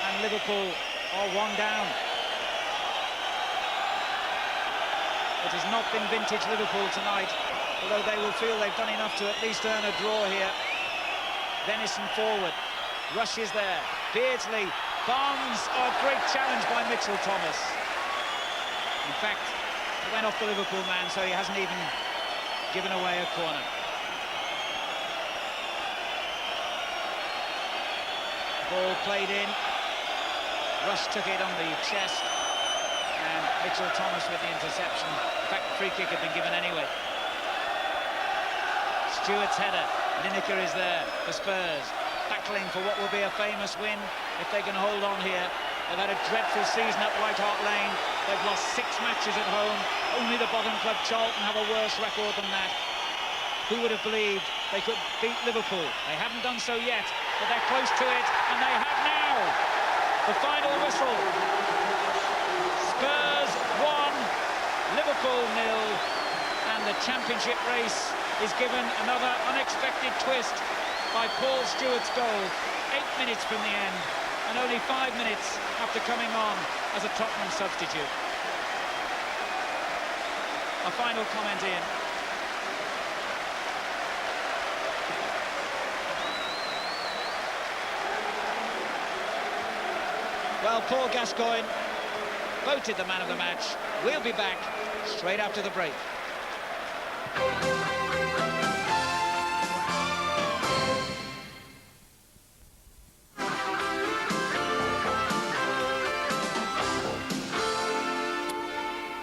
and Liverpool are 1 down. It has not been vintage Liverpool tonight, although they will feel they've done enough to at least earn a draw here. Venison forward, Rush is there, Beardsley, Barnes, oh, great challenge by Mitchell Thomas. In fact, it went off the Liverpool man, so he hasn't even given away a corner. Ball played in. Rush took it on the chest, and Mitchell Thomas with the interception. In fact, the free kick had been given anyway. Stewart's header. Lineker is there for Spurs, battling for what will be a famous win if they can hold on here. They've had a dreadful season at White Hart Lane. They've lost 6 matches at home. Only the bottom club Charlton have a worse record than that. Who would have believed they could beat Liverpool? They haven't done so yet, but they're close to it, and they have now. The final whistle. Spurs 1, Liverpool 0, and the championship race is given another unexpected twist by Paul Stewart's goal, 8 minutes from the end, and only 5 minutes after coming on as a Tottenham substitute. A final comment, Ian. Well, Paul Gascoigne voted the man of the match. We'll be back straight after the break.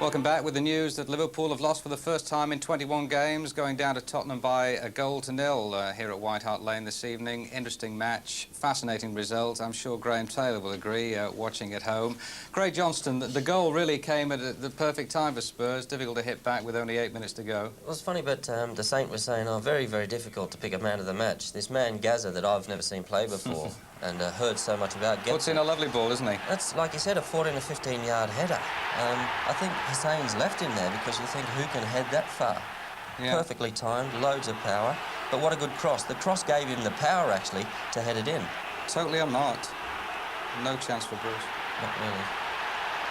Welcome back with the news that Liverpool have lost for the first time in 21 games, going down to Tottenham by 1-0 here at White Hart Lane this evening. Interesting match, fascinating result. I'm sure Graham Taylor will agree, watching at home. Craig Johnston, the goal really came at the perfect time for Spurs. Difficult to hit back with only 8 minutes to go. It was funny, but the Saint was saying, very, very difficult to pick a man of the match. This man, Gaza, that I've never seen play before and heard so much about. Puts in a lovely ball, isn't he? That's, like you said, a 14 or 15-yard header. I think Hussein's left him there because you think, who can head that far? Yeah. Perfectly timed, loads of power. But what a good cross. The cross gave him the power, actually, to head it in. Totally unmarked. No chance for Bruce. Not really.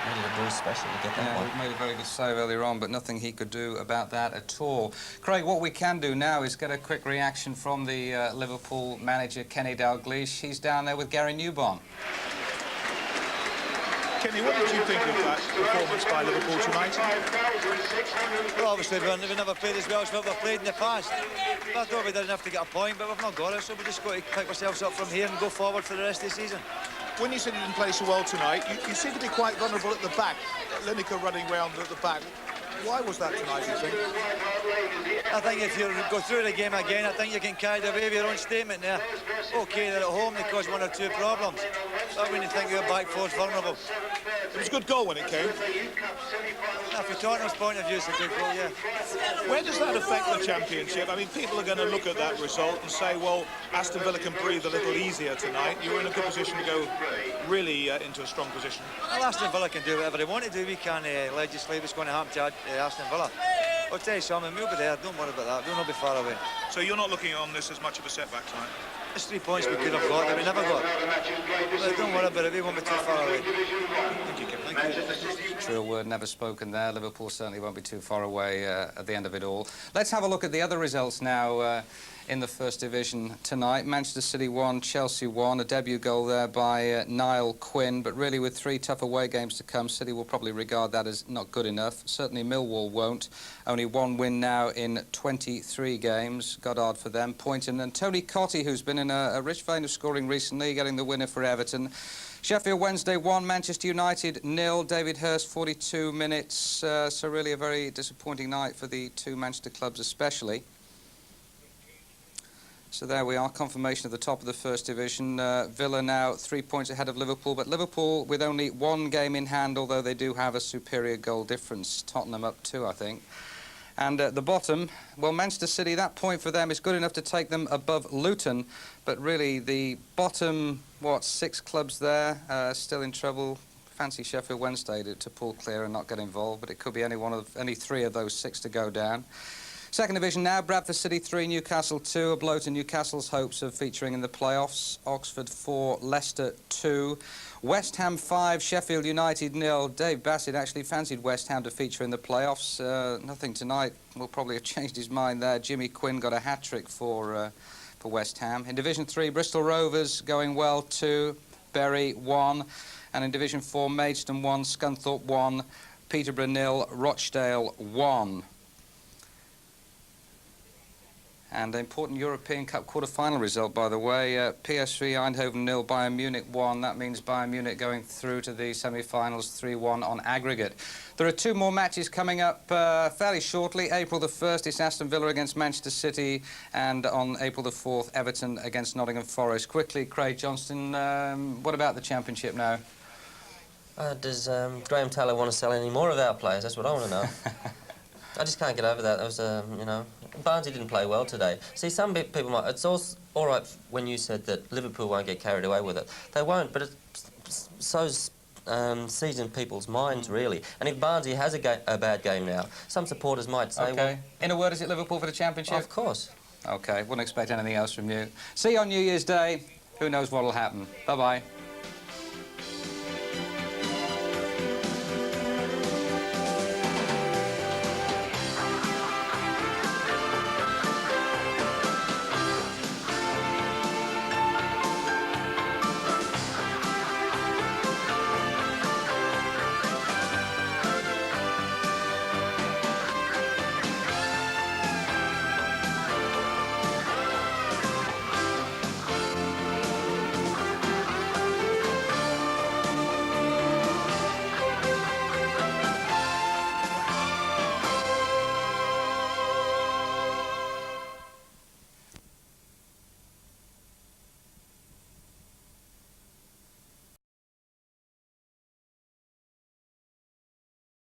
Needed a Bruce special to get that one. He made a very good save earlier on, but nothing he could do about that at all. Craig, what we can do now is get a quick reaction from the Liverpool manager, Kenny Dalglish. He's down there with Gary Newbon. Kenny, what did you think of that performance by Liverpool tonight? Well, obviously, we've never played as well as we've played in the past. I thought we didn't have to get a point, but we've not got it, so we just got to pick ourselves up from here and go forward for the rest of the season. When you said you didn't play so well tonight, you seem to be quite vulnerable at the back. Lineker running round at the back. Why was that tonight, do you think? I think if you go through the game again, I think you can carry away with your own statement there. OK, they're at home, they caused 1 or 2 problems. But when you think your back four's vulnerable. It was a good goal when it came. Now, from Tottenham's point of view, it's a good goal, yeah. Where does that affect the Championship? I mean, people are going to look at that result and say, well, Aston Villa can breathe a little easier tonight. You were in a good position to go really into a strong position. Well, Aston Villa can do whatever they want to do. We can't legislate what's going to happen to Aston Villa. I'll tell you something, we'll be there, don't worry about that, we'll not be far away. So you're not looking on this as much of a setback tonight? It's 3 points we could have got that we never got. But don't worry about it, we won't be too far away. Thank you, Kevin. Thank you. True word never spoken there. Liverpool certainly won't be too far away at the end of it all. Let's have a look at the other results now in the First Division tonight. Manchester City won, Chelsea won, a debut goal there by Niall Quinn, but really with 3 tough away games to come, City will probably regard that as not good enough. Certainly Millwall won't. Only 1 win now in 23 games. Goddard for them, pointing. And Tony Cottee, who's been in a rich vein of scoring recently, getting the winner for Everton. Sheffield Wednesday 1, Manchester United 0. David Hurst 42 minutes. So really a very disappointing night for the 2 Manchester clubs especially. So there we are, confirmation of the top of the First Division. Villa now 3 points ahead of Liverpool, but Liverpool with only 1 game in hand, although they do have a superior goal difference. Tottenham up 2, I think. And at the bottom, well, Manchester City, that point for them is good enough to take them above Luton, but really the bottom, 6 clubs there, still in trouble. Fancy Sheffield Wednesday to pull clear and not get involved, but it could be any 3 of those 6 to go down. Second Division now, Bradford City 3, Newcastle 2, a blow to Newcastle's hopes of featuring in the playoffs. Oxford 4, Leicester 2. West Ham 5, Sheffield United 0. Dave Bassett actually fancied West Ham to feature in the playoffs. Nothing tonight. Will probably have changed his mind there. Jimmy Quinn got a hat-trick for West Ham. In Division 3, Bristol Rovers going well 2, Bury 1. And in Division 4, Maidstone 1, Scunthorpe 1, Peterborough 0, Rochdale 1. And an important European Cup quarter-final result, by the way. PSV Eindhoven 0, Bayern Munich 1. That means Bayern Munich going through to the semi-finals 3-1 on aggregate. There are 2 more matches coming up fairly shortly. April the 1st, it's Aston Villa against Manchester City, and on April the 4th, Everton against Nottingham Forest. Quickly, Craig Johnston, what about the Championship now? Does Graham Taylor want to sell any more of our players? That's what I want to know. I just can't get over that. That was, you know, Barnsley didn't play well today. See, some people might... It's all right when you said that Liverpool won't get carried away with it. They won't, but it so's seasoned people's minds, really. And if Barnsley has a bad game now, some supporters might say... OK. Well, in a word, is it Liverpool for the Championship? Of course. OK, wouldn't expect anything else from you. See you on New Year's Day. Who knows what'll happen. Bye-bye.